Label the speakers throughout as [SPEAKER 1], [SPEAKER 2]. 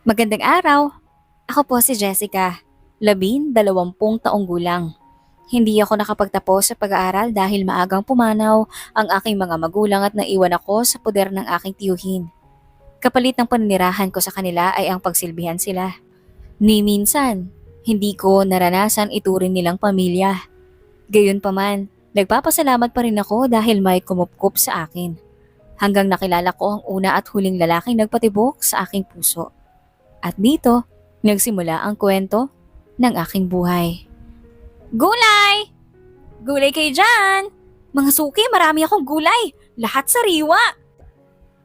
[SPEAKER 1] Magandang araw. Ako po si Jessica, 22 taong gulang. Hindi ako nakapagtapos sa pag-aaral dahil maagang pumanaw ang aking mga magulang at naiwan ako sa poder ng aking tiyuhin. Kapalit ng paninirahan ko sa kanila ay ang pagsilbihan sila. Ni minsan, hindi ko naranasan ituring nilang pamilya. Gayunpaman, nagpapasalamat pa rin ako dahil may kumupkup sa akin. Hanggang nakilala ko ang una at huling lalaking nagpatibok sa aking puso. At dito, nagsimula ang kwento ng aking buhay. Gulay! Gulay kayo dyan! Mga suki, marami akong gulay! Lahat sariwa!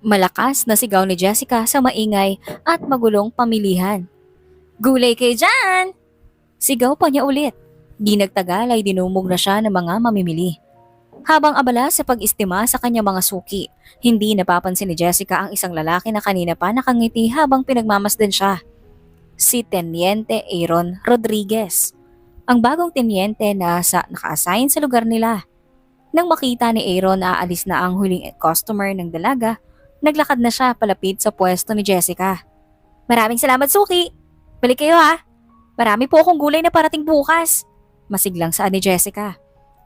[SPEAKER 1] Malakas na sigaw ni Jessica sa maingay at magulong pamilihan. Gulay kayo dyan! Sigaw pa niya ulit. Di nagtagal ay dinumog na siya ng mga mamimili. Habang abala sa pag-istima sa kanyang mga suki, hindi napapansin ni Jessica ang isang lalaki na kanina pa nakangiti habang pinagmamasdan siya. Si Teniente Aaron Rodriguez, ang bagong tenyente na naka-assign sa lugar nila. Nang makita ni Aaron na aalis na ang huling customer ng dalaga, naglakad na siya palapit sa pwesto ni Jessica. Maraming salamat suki! Balik kayo ha! Marami po akong gulay na parating bukas! Masiglang saan ni Jessica.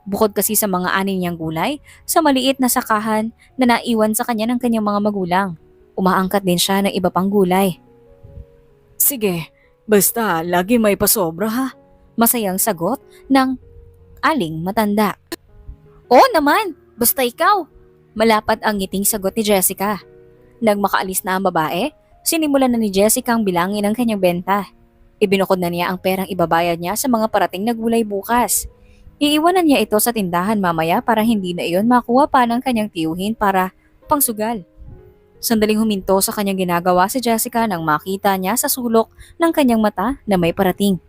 [SPEAKER 1] Bukod kasi sa mga ani niyang gulay, sa maliit na sakahan na naiwan sa kanya ng kanyang mga magulang. Umaangkat din siya ng iba pang gulay. Sige, basta lagi may pasobra ha. Masayang sagot ng aling matanda. Oo naman, basta ikaw. Malapad ang ngiting sagot ni Jessica. Nang makaalis na ang babae, sinimulan na ni Jessica ang bilangin ng kanyang benta. Ibinukod na niya ang perang ibabayad niya sa mga parating na gulay bukas. Iiwanan niya ito sa tindahan mamaya para hindi na iyon makuha pa ng kanyang tiyuhin para pangsugal. Sandaling huminto sa kanyang ginagawa si Jessica nang makita niya sa sulok ng kanyang mata na may parating.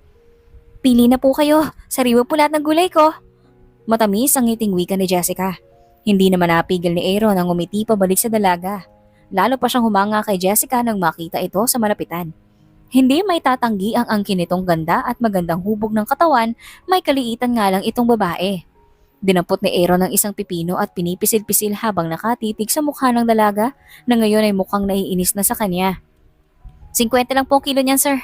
[SPEAKER 1] Pili na po kayo, sariwa po lahat ng gulay ko. Matamis ang ngiting wika ni Jessica. Hindi naman napigil ni Aaron ang umiti pabalik sa dalaga. Lalo pa siyang humanga kay Jessica nang makita ito sa malapitan. Hindi may tatanggi ang angkin nitong ganda at magandang hubog ng katawan, may kaliitan nga lang itong babae. Dinampot ni Aaron ng isang pipino at pinipisil-pisil habang nakatitig sa mukha ng dalaga na ngayon ay mukhang naiinis na sa kanya. 50 lang po kilo niyan, sir.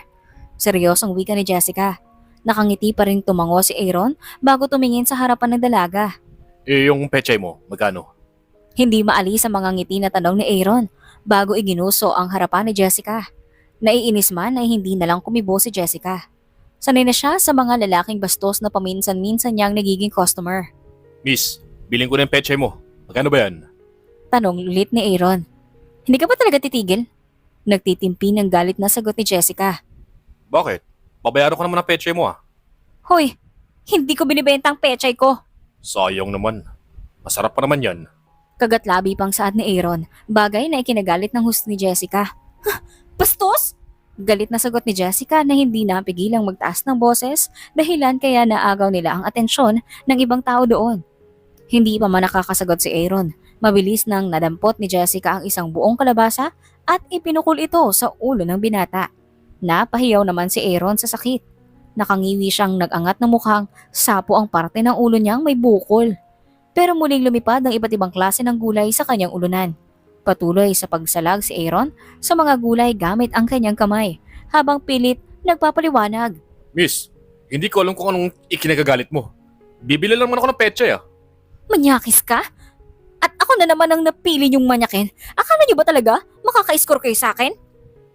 [SPEAKER 1] Seryosong wika ni Jessica. Nakangiti pa rin tumango si Aaron bago tumingin sa harapan ng dalaga.
[SPEAKER 2] Yung pechay mo, magkano?
[SPEAKER 1] Hindi maalis sa mga ngiti na tanong ni Aaron bago iginuso ang harapan ni Jessica. Naiinis man ay hindi na lang kumibo si Jessica. Sanay na siya sa mga lalaking bastos na paminsan-minsan niyang nagiging customer.
[SPEAKER 2] Miss, biling ko na yung pechay mo. Magkano ba yan?
[SPEAKER 1] Tanong ulit ni Aaron. Hindi ka ba talaga titigil? Nagtitimpi ng galit na sagot ni Jessica.
[SPEAKER 2] Bakit? Babayaran ko naman ang pechay mo ah.
[SPEAKER 1] Hoy, hindi ko binibenta ang pechay ko.
[SPEAKER 2] Sayang naman. Masarap pa naman yan.
[SPEAKER 1] Kagatlabi pang saad ni Aaron, bagay na ikinagalit ng husto ni Jessica. Bastos? Galit na sagot ni Jessica na hindi napigilang magtaas ng boses dahilan kaya naagaw nila ang atensyon ng ibang tao doon. Hindi pa man nakakasagot si Aaron. Mabilis nang nadampot ni Jessica ang isang buong kalabasa at ipinukul ito sa ulo ng binata. Napahiyaw naman si Aaron sa sakit. Nakangiwi siyang nag-angat ng mukhang sapo ang parte ng ulo niyang may bukol. Pero muling lumipad ang iba't ibang klase ng gulay sa kanyang ulunan. Patuloy sa pagsalag si Aaron sa mga gulay gamit ang kanyang kamay habang pilit nagpapaliwanag.
[SPEAKER 2] Miss, hindi ko alam kung anong ikinagagalit mo. Bibili lang naman ako ng pechay ah.
[SPEAKER 1] Manyakis ka? At ako na naman ang napili niyong manyakin. Akala niyo ba talaga makaka-score kayo sa akin?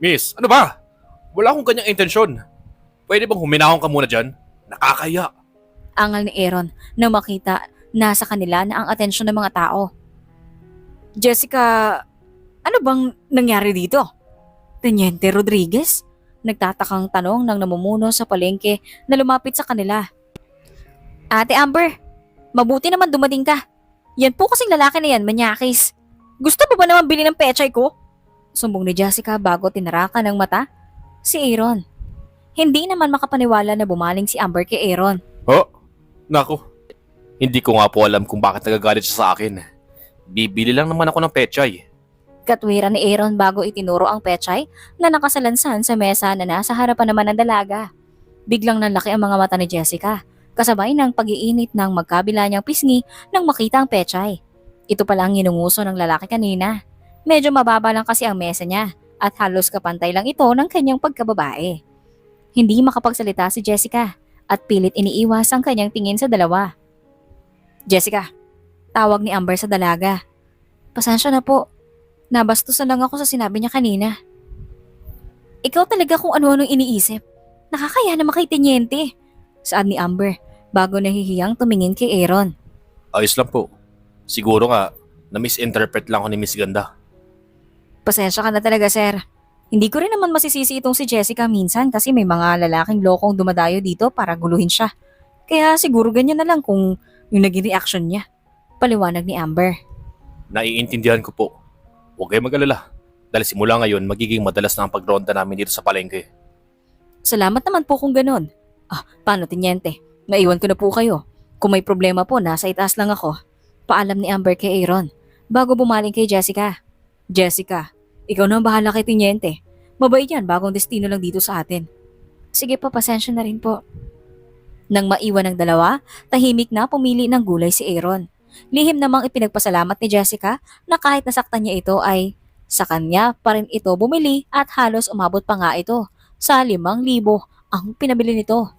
[SPEAKER 2] Miss, ano ba? Wala akong ganyang intensyon. Pwede bang huminahon ka muna dyan? Nakakaya.
[SPEAKER 1] Angal ni Aaron na makita na sa kanila na ang atensyon ng mga tao. Jessica, ano bang nangyari dito? Teniente Rodriguez? Nagtatakang tanong ng namumuno sa palengke na lumapit sa kanila. Ate Amber, mabuti naman dumating ka. Yan po kasing lalaki na yan, manyakis. Gusto mo ba naman bili ng pechay ko? Sumbong ni Jessica bago tinarakan ng mata si Aaron. Hindi naman makapaniwala na bumaling si Amber kay Aaron.
[SPEAKER 2] Oh, naku. Hindi ko nga po alam kung bakit nagagalit siya sa akin. Bibili lang naman ako ng pechay.
[SPEAKER 1] Katwiran ni Aaron bago itinuro ang pechay na nakasalansan sa mesa na nasa harapan naman ng dalaga. Biglang nanlaki ang mga mata ni Jessica, kasabay ng pag-iinit ng magkabila niyang pisngi nang makita ang pechay. Ito pala ang inunguso ng lalaki kanina. Medyo mababa lang kasi ang mesa niya at halos kapantay lang ito ng kanyang pagkababae. Hindi makapagsalita si Jessica at pilit iniiwas ang kanyang tingin sa dalawa. Jessica, tawag ni Amber sa dalaga. Pasensya na po. Nabastusan lang ako sa sinabi niya kanina. Ikaw talaga kung ano-anong iniisip. Nakakaya naman kay Tenyente. Saad ni Amber bago nahihiyang tumingin kay Aaron.
[SPEAKER 2] Ayos lang po. Siguro nga, na-misinterpret lang ako ni Miss Ganda.
[SPEAKER 1] Pasensya ka na talaga, sir. Hindi ko rin naman masisisi itong si Jessica minsan kasi may mga lalaking lokong dumadayo dito para guluhin siya. Kaya siguro ganyan na lang kung yung naging reaction niya. Paliwanag ni Amber.
[SPEAKER 2] Naiintindihan ko po. Huwag kayong mag-alala. Dahil simula ngayon, magiging madalas na ang pagronda namin dito sa palengke.
[SPEAKER 1] Salamat naman po kung ganun. Paano, Tenyente? Naiwan ko na po kayo. Kung may problema po, nasa itaas lang ako. Paalam ni Amber kay Aaron bago bumaling kay Jessica. Jessica, ikaw na ang bahala kay Tenyente. Mabait yan, bagong destino lang dito sa atin. Sige po, pasensya na rin po. Nang maiwan ng dalawa, tahimik na pumili ng gulay si Aaron. Lihim namang ipinagpasalamat ni Jessica na kahit nasaktan niya ito ay sa kanya pa rin ito bumili at halos umabot pa nga ito sa 5,000 ang pinabili nito.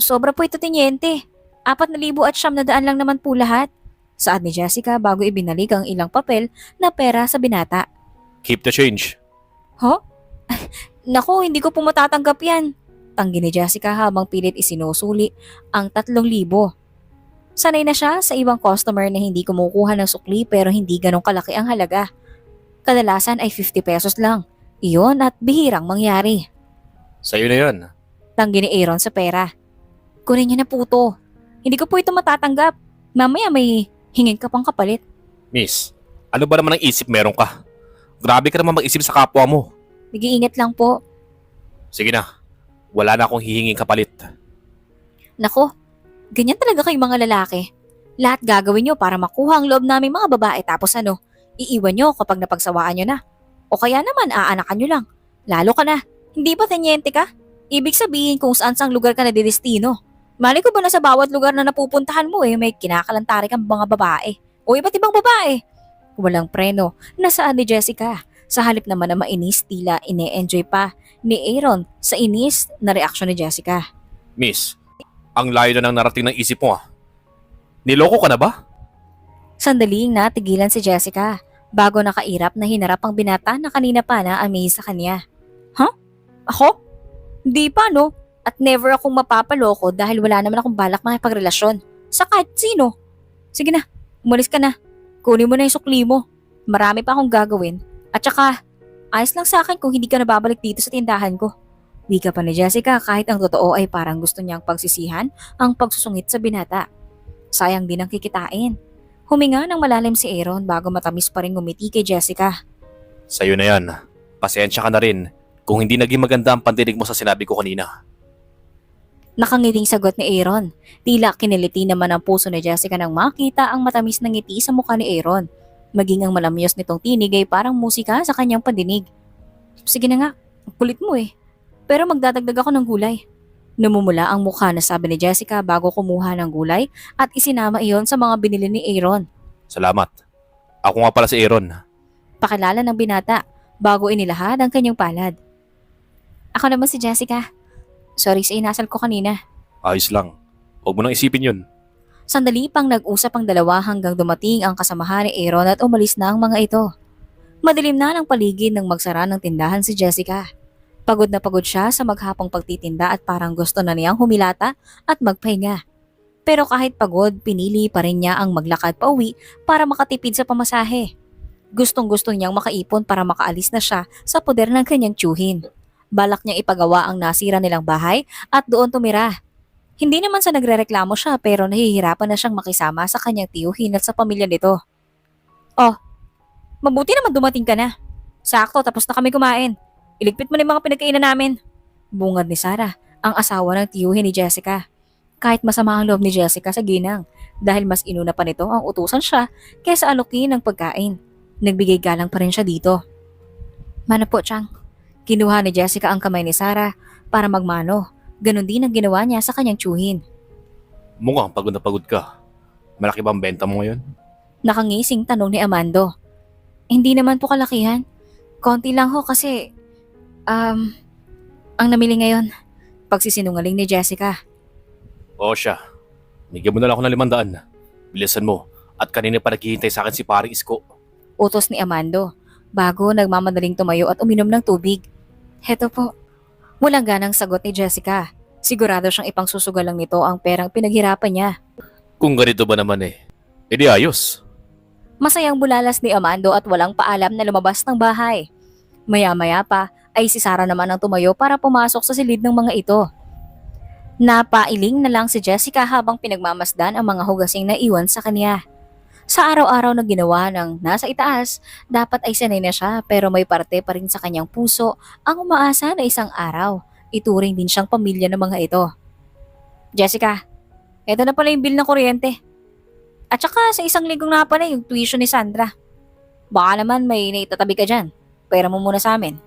[SPEAKER 1] Sobra po ito, Tenyente. 4,900 lang naman po lahat. Saad ni Jessica bago ibinalik ang ilang papel na pera sa binata.
[SPEAKER 2] Keep the change.
[SPEAKER 1] Huh? Naku, hindi ko po matatanggap yan. Tanggi ni Jessica habang pilit isinusuli ang 3,000. Sanay na siya sa ibang customer na hindi kumukuha ng sukli pero hindi ganong kalaki ang halaga. Kadalasan ay 50 pesos lang. Iyon at bihirang mangyari.
[SPEAKER 2] Sa'yo na yan.
[SPEAKER 1] Tanggi ni Aaron sa pera. Kunin niya na po to. Hindi ko po ito matatanggap. Mamaya may hingin ka pang kapalit.
[SPEAKER 2] Miss, ano ba naman ang isip meron ka? Grabe ka naman mag-isip sa kapwa mo.
[SPEAKER 1] Nag-iingat lang po.
[SPEAKER 2] Sige na, wala na akong hihinging kapalit.
[SPEAKER 1] Nako, ganyan talaga kayong mga lalaki. Lahat gagawin nyo para makuha ang loob namin mga babae tapos iiwan nyo kapag napagsawaan nyo na. O kaya naman aanakan nyo lang. Lalo ka na. Hindi ba tenyente ka? Ibig sabihin kung saan lugar ka na didestino. Mali ko ba na sa bawat lugar na napupuntahan mo may kinakalantari kang mga babae o iba't ibang babae? Walang preno, nasaan ni Jessica? Sa halip naman na mainis, tila ine-enjoy pa ni Aaron sa inis na reaksyon ni Jessica.
[SPEAKER 2] Miss, ang layo na ng narating ng isip mo. Niloko ka na ba?
[SPEAKER 1] Sandaling natigilan si Jessica bago nakairap na hinarap ang binata na kanina pa na-amaze sa kanya. Ako? Hindi pa no? At never akong mapapaloko dahil wala naman akong balak makipagrelasyon sa kahit sino. Sige na, umalis ka na. Kunin mo na yung sukli mo. Marami pa akong gagawin. At saka, ayos lang sa akin kung hindi ka nababalik dito sa tindahan ko. Wika pa ni Jessica kahit ang totoo ay parang gusto niyang pagsisihan ang pagsusungit sa binata. Sayang din ang kikitain. Huminga ng malalim si Aaron bago matamis pa rin ngumiti kay Jessica.
[SPEAKER 2] Sa'yo na yan. Pasensya ka na rin kung hindi naging maganda ang pandinig mo sa sinabi ko kanina.
[SPEAKER 1] Nakangiting sagot ni Aaron. Tila kiniliti naman ang puso ni Jessica nang makita ang matamis na ngiti sa mukha ni Aaron. Maging ang malamyos nitong tinig ay parang musika sa kanyang pandinig. Sige na nga, kulit mo Pero magdadagdag ako ng gulay. Namumula ang mukha na sabi ni Jessica bago kumuha ng gulay at isinama iyon sa mga binili ni Aaron.
[SPEAKER 2] Salamat. Ako nga pala si Aaron.
[SPEAKER 1] Pakilala ng binata bago inilahad ang kanyang palad. Ako naman si Jessica. Sorry sa inasal ko kanina.
[SPEAKER 2] Ayos lang. Huwag mo nang isipin yun.
[SPEAKER 1] Sandali pang nag-usap ang dalawa hanggang dumating ang kasamahan ni Aaron at umalis na ang mga ito. Madilim na ng paligid nang magsara ng tindahan si Jessica. Pagod na pagod siya sa maghapong pagtitinda at parang gusto na niyang humilata at magpahinga. Pero kahit pagod, pinili pa rin niya ang maglakad pa uwi para makatipid sa pamasahe. Gustong-gusto niyang makaipon para makaalis na siya sa poder ng kanyang tiyuhin. Balak niyang ipagawa ang nasira nilang bahay at doon tumira. Hindi naman sa nagrereklamo siya pero nahihirapan na siyang makisama sa kanyang tiyuhin at sa pamilya nito. Oh, mabuti naman dumating ka na. Sakto, tapos na kami kumain. Iligpit mo na yung mga pinagkainan namin. Bungad ni Sarah, ang asawa ng tiyuhin ni Jessica. Kahit masama ang loob ni Jessica sa ginang dahil mas inuna pa nito ang utusan siya kaysa alukin ng pagkain. Nagbigay galang pa rin siya dito. Mano po, Chang. Kinuha ni Jessica ang kamay ni Sarah para magmano. Ganon din ang ginawa niya sa kanyang tiyuhin.
[SPEAKER 2] Mukhang pagod na pagod ka. Malaki ba ang benta mo ngayon?
[SPEAKER 1] Nakangising tanong ni Amando. Hindi naman po kalakihan. Konti lang ho kasi, ang namili ngayon, pagsisinungaling ni Jessica.
[SPEAKER 2] Oo siya. Bigyan mo na lang ako ng 500. Bilisan mo. At kanina pa naghihintay sa akin si paring Isko.
[SPEAKER 1] Utos ni Amando, bago nagmamadaling tumayo at uminom ng tubig. Heto po. Walang ganang sagot ni Jessica. Sigurado siyang ipangsusugal lang nito ang perang pinaghirapan niya.
[SPEAKER 2] Kung ganito ba naman edi ayos.
[SPEAKER 1] Masayang bulalas ni Amando at walang paalam na lumabas ng bahay. Maya-maya pa ay si Sarah naman ang tumayo para pumasok sa silid ng mga ito. Napailing na lang si Jessica habang pinagmamasdan ang mga hugasing na iwan sa kanya. Sa araw-araw na ginawa ng nasa itaas, dapat ay sanay na siya pero may parte pa rin sa kanyang puso ang umaasa na isang araw. Ituring din siyang pamilya ng mga ito. Jessica, eto na pala yung bill ng kuryente. At saka sa isang linggong na pala yung tuition ni Sandra. Baka naman may naitatabi ka dyan. Pera mo muna sa amin.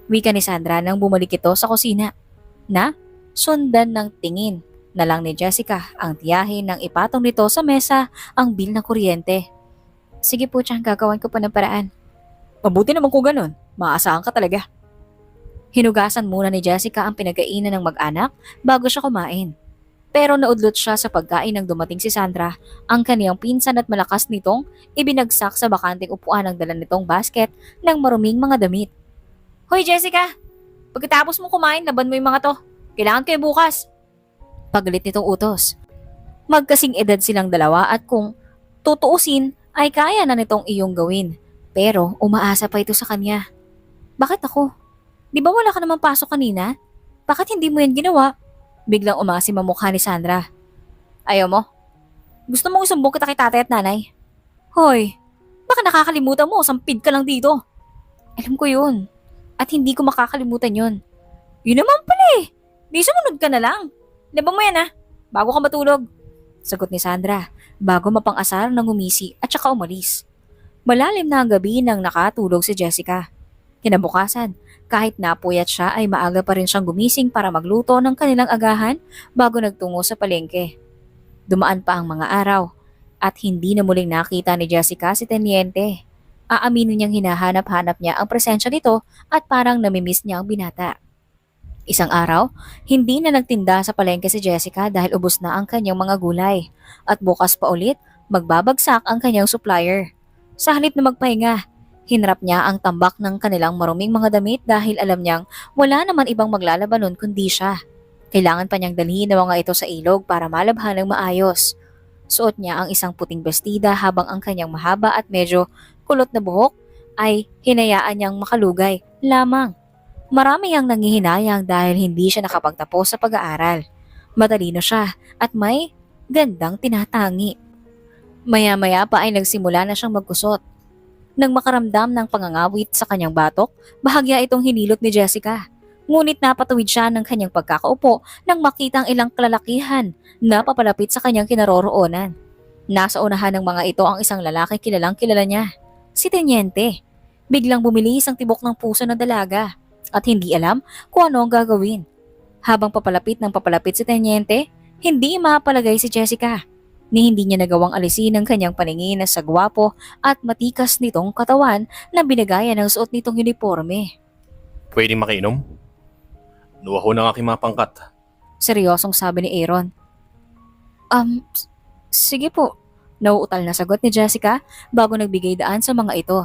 [SPEAKER 1] Wika ni Sandra nang bumalik ito sa kusina. Na, sundan ng tingin na lang ni Jessica ang tiyahin nang ipatong nito sa mesa ang bill ng kuryente. Sige po tiyang gagawan ko pa ng paraan. Mabuti naman kung ganun. Maasahan ka talaga. Hinugasan muna ni Jessica ang pinagkainan ng mag-anak bago siya kumain. Pero naudlot siya sa pagkain nang dumating si Sandra, ang kaniyang pinsan at malakas nitong ibinagsak sa bakanting upuan ng dala nitong basket ng maruming mga damit. Hoy Jessica! Pagkatapos mo kumain, laban mo yung mga to. Kailangan kayo bukas. Pagalit nitong utos. Magkasing edad silang dalawa at kung tutuusin ay kaya na nitong iyong gawin. Pero umaasa pa ito sa kanya. Bakit ako? Di ba wala ka namang pasok kanina? Bakit hindi mo yan ginawa? Biglang umasim ang mukha ni Sandra. Ayaw mo? Gusto mong isumbong kita kay tatay at nanay? Hoy, baka nakakalimutan mo, sampid ka lang dito. Alam ko yun. At hindi ko makakalimutan yun. Yun naman pala eh. Di sumunod ka na lang. Laban mo yan bago ka matulog. Sagot ni Sandra, bago mapang-asar ng umisi at saka umalis. Malalim na ang gabi nang nakatulog si Jessica. Kinabukasan, kahit napuyat siya ay maaga pa rin siyang gumising para magluto ng kanilang agahan bago nagtungo sa palengke. Dumaan pa ang mga araw at hindi na muling nakita ni Jessica si Teniente. Aaminin niyang hinahanap-hanap niya ang presensya nito at parang namimiss niya ang binata. Isang araw, hindi na nagtinda sa palengke si Jessica dahil ubos na ang kanyang mga gulay at bukas pa ulit magbabagsak ang kanyang supplier. Sa halip na magpahinga, hinarap niya ang tambak ng kanilang maruming mga damit dahil alam niyang wala naman ibang maglalaban nun kundi siya. Kailangan pa niyang dalhin ang mga ito sa ilog para malabhan ng maayos. Suot niya ang isang puting bestida habang ang kanyang mahaba at medyo kulot na buhok ay hinayaan niyang makalugay lamang. Marami ang nangihinayang dahil hindi siya nakapagtapos sa pag-aaral. Matalino siya at may gandang tinatangi. Maya-maya pa ay nagsimula na siyang magkusot. Nang makaramdam ng pangangawit sa kanyang batok, bahagya itong hinilot ni Jessica. Ngunit napatuwid siya ng kanyang pagkakaupo nang makita ang ilang kalalakihan na papalapit sa kanyang kinaroroonan. Nasa unahan ng mga ito ang isang lalaki kilalang kilala niya, si Teniente. Biglang bumilis ang tibok ng puso ng dalaga at hindi alam kung ano ang gagawin. Habang papalapit ng papalapit si Teniente, hindi mapalagay si Jessica ni hindi niya nagawang alisin ang kanyang paningin sa gwapo at matikas nitong katawan na binagaya ng suot nitong uniforme.
[SPEAKER 2] Pwedeng makiinom? Nuha ko ng aking mga pangkat.
[SPEAKER 1] Seryosong sabi ni Aaron. Sige po. Nauutal na sagot ni Jessica bago nagbigay daan sa mga ito.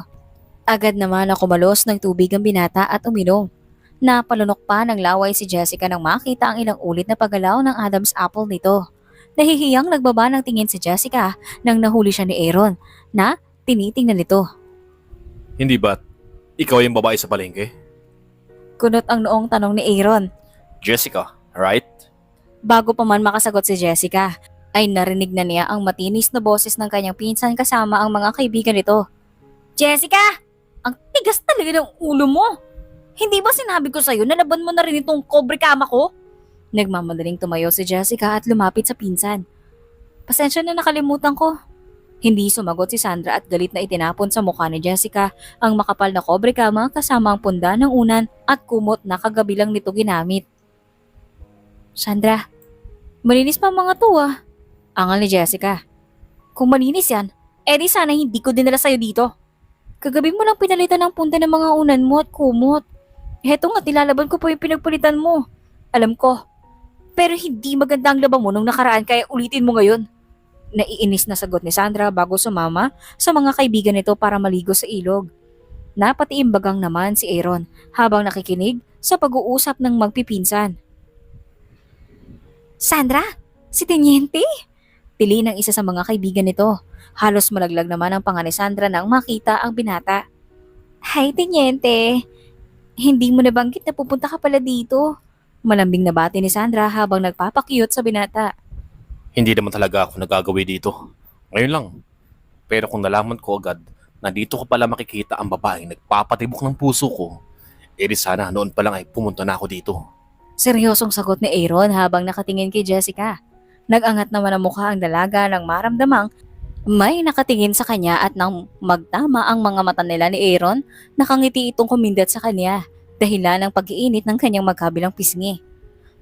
[SPEAKER 1] Agad naman na kumalos ng tubig ang binata at uminom. Napalunok pa ng laway si Jessica nang makita ang ilang ulit na paggalaw ng Adam's apple nito. Nahihiyang nagbaba ng tingin si Jessica nang nahuli siya ni Aaron na tinitingnan nito.
[SPEAKER 2] Hindi ba't ikaw yung babae sa palengke?
[SPEAKER 1] Kunot ang noong tanong ni Aaron.
[SPEAKER 2] Jessica, right?
[SPEAKER 1] Bago pa man makasagot si Jessica, ay narinig na niya ang matinis na boses ng kanyang pinsan kasama ang mga kaibigan nito. Jessica! Ang tigas talaga ng ulo mo! Hindi ba sinabi ko sa'yo na laban mo na rin itong kobre kama ko? Nagmamadaling tumayo si Jessica at lumapit sa pinsan. Pasensya na nakalimutan ko. Hindi sumagot si Sandra at galit na itinapon sa mukha ni Jessica ang makapal na kobre kama kasama ang punda ng unan at kumot na kagabi lang nito ginamit. Sandra, malinis pa ang mga to Angal ni Jessica. Kung malinis yan, edi sana hindi ko dinala sa'yo dito. Kagabi mo lang pinalitan ng punta ng mga unan mo at kumot. Heto nga, nilalaban ko pa yung pinagpalitan mo. Alam ko. Pero hindi maganda ang laba mo nung nakaraan kaya ulitin mo ngayon. Naiinis na sagot ni Sandra bago sumama sa mga kaibigan nito para maligo sa ilog. Napatiimbagang naman si Aaron habang nakikinig sa pag-uusap ng magpipinsan. Sandra? Si Teniente? Pili ng isa sa mga kaibigan nito. Halos malaglag naman ang panga ni Sandra nang makita ang binata. Hi, Teniente. Hindi mo nabanggit na pupunta ka pala dito. Malambing na bati ni Sandra habang nagpapakyut sa binata.
[SPEAKER 2] Hindi naman talaga ako nagagawi dito. Ngayon lang. Pero kung nalaman ko agad na dito ko pala makikita ang babaeng nagpapatibok ng puso ko, edi sana noon pa lang ay pumunta na ako dito.
[SPEAKER 1] Seryosong sagot ni Aaron habang nakatingin kay Jessica. Nag-angat naman ang mukha ang dalaga nang maramdamang may nakatingin sa kanya at nang magtama ang mga mata nila ni Aaron, nakangiti itong kumindat sa kanya dahilan ng pag-iinit ng kanyang magkabilang pisngi.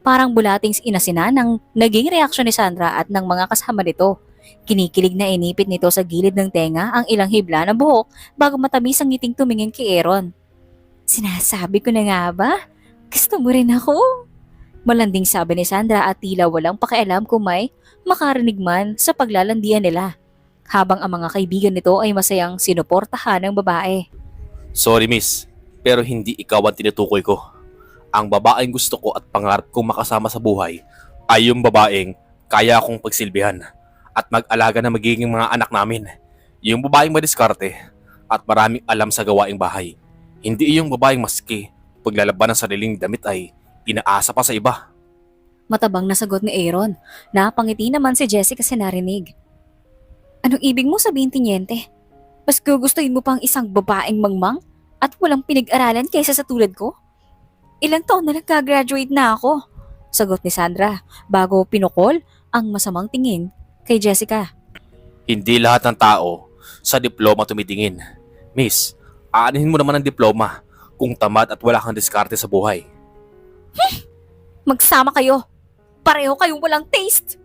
[SPEAKER 1] Parang bulating inasinan ng naging reaksyon ni Sandra at ng mga kasama nito. Kinikilig na inipit nito sa gilid ng tenga ang ilang hibla ng buhok bago matamis ang ngiting tumingin kay Aaron. Sinasabi ko na nga ba? Gusto mo rin ako? Malanding sabi ni Sandra at tila walang pakialam kung may makarinig man sa paglalandian nila. Habang ang mga kaibigan nito ay masayang sinuportahan ng babae.
[SPEAKER 2] Sorry miss, pero hindi ikaw ang tinutukoy ko. Ang babaeng gusto ko at pangarap kong makasama sa buhay ay yung babaeng kaya akong pagsilbihan at mag-alaga na magiging mga anak namin. Yung babaeng madiskarte at maraming alam sa gawaing bahay. Hindi yung babaeng maski paglalaban ng sariling damit ay inaasa pa sa iba.
[SPEAKER 1] Matabang na sagot ni Aaron. Napangiti naman si Jessica sa narinig. Anong ibig mo sabihin, Teniente? Mas gugustuhin mo pang isang babaeng mangmang at walang pinag-aralan kaysa sa tulad ko? Ilang taon na lang ka-graduate na ako, sagot ni Sandra bago pinukol ang masamang tingin kay Jessica.
[SPEAKER 2] Hindi lahat ng tao sa diploma tumitingin. Miss, aanhin mo naman ang diploma kung tamad at wala kang diskarte sa buhay.
[SPEAKER 1] Magsama kayo! Pareho kayong walang taste!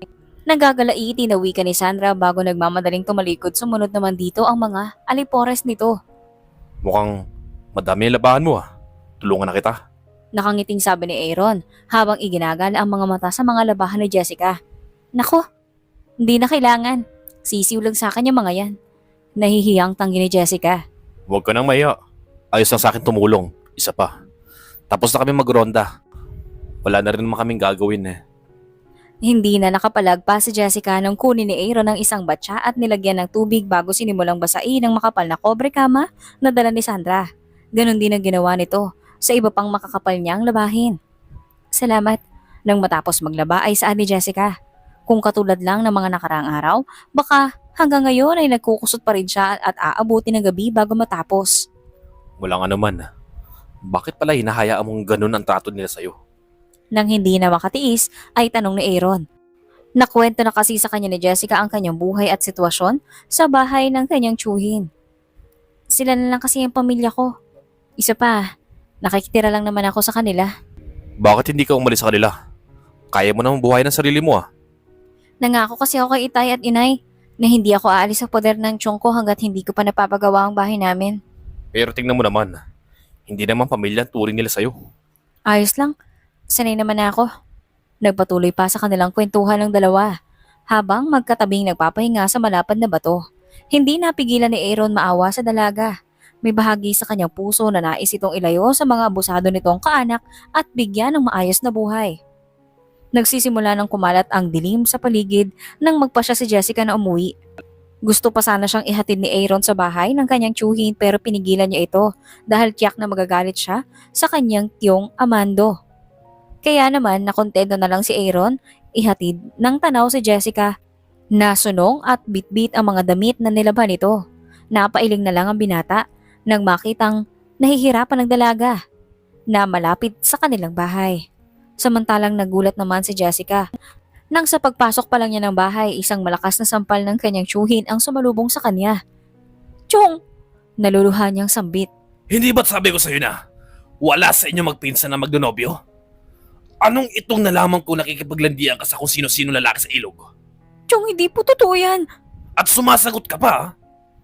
[SPEAKER 1] Nagagalaiti na wika ni Sandra bago nagmamadaling tumalikod sumunod naman dito ang mga alipores nito.
[SPEAKER 2] Mukhang madami ang labahan mo ah. Tulungan na kita.
[SPEAKER 1] Nakangiting sabi ni Aaron habang iginagala ang mga mata sa mga labahan ni Jessica. Nako, hindi na kailangan. Sisiw lang sa akin yung mga yan. Nahihiyang tanggi ni Jessica.
[SPEAKER 2] Huwag ka nang maya. Ayos lang sa akin tumulong. Isa pa. Tapos na kami magronda. Wala na rin naman kaming gagawin eh.
[SPEAKER 1] Hindi na nakapalag pa si Jessica nang kunin ni Aaron ang isang batsa at nilagyan ng tubig bago sinimulang basain ang makapal na kobre kama na dala ni Sandra. Ganon din ang ginawa nito sa iba pang makakapal niyang labahin. Salamat. Nang matapos maglaba ay saan ni Jessica. Kung katulad lang ng mga nakaraang araw, baka hanggang ngayon ay nagkukusot pa rin siya at aabuti ng gabi bago matapos.
[SPEAKER 2] Walang anuman. Bakit pala hinahayaan mong ganun ang trato nila sa'yo?
[SPEAKER 1] Nang hindi na makatiis ay tanong ni Aaron. Nakwento na kasi sa kanya ni Jessica ang kanyang buhay at sitwasyon sa bahay ng kanyang tiyuhin. Sila na lang kasi ang pamilya ko. Isa pa, nakikitira lang naman ako sa kanila.
[SPEAKER 2] Bakit hindi ka umalis sa kanila? Kaya mo namang buhay ng sarili mo ah.
[SPEAKER 1] Nangako kasi ako kay itay at inay na hindi ako aalis sa poder ng tiyong ko hanggat hindi ko pa napapagawa ang bahay namin.
[SPEAKER 2] Pero tingnan mo naman. Hindi naman pamilya ang turing nila sa'yo.
[SPEAKER 1] Ayos lang. Sanay naman ako. Nagpatuloy pa sa kanilang kwentuhan ng dalawa habang magkatabing nagpapahinga sa malapad na bato. Hindi napigilan ni Aaron maawa sa dalaga. May bahagi sa kanyang puso na nais itong ilayo sa mga abusado nitong kaanak at bigyan ng maayos na buhay. Nagsisimula ng kumalat ang dilim sa paligid nang magpasya si Jessica na umuwi. Gusto pa sana siyang ihatid ni Aaron sa bahay ng kanyang tiyuhin pero pinigilan niya ito dahil tiyak na magagalit siya sa kanyang tiyong Amando. Kaya naman nakontento na lang si Aaron, ihatid ng tanaw si Jessica. Nasunong at bitbit ang mga damit na nilaban nito. Napailing na lang ang binata nang makitang nahihirapan ng dalaga na malapit sa kanilang bahay. Samantalang nagulat naman si Jessica nang sa pagpasok pa lang niya ng bahay isang malakas na sampal ng kanyang tiyuhin ang sumalubong sa kanya. Tiyong! Naluluhan niyang sambit.
[SPEAKER 2] Hindi ba't sabi ko sa'yo na wala sa inyo magpinsan na magdonobyo? Anong itong nalaman ko nakikipaglandian ka sa kung sino-sino lalaki sa ilog?
[SPEAKER 1] Tiyong, hindi po totoo yan!
[SPEAKER 2] At sumasagot ka pa?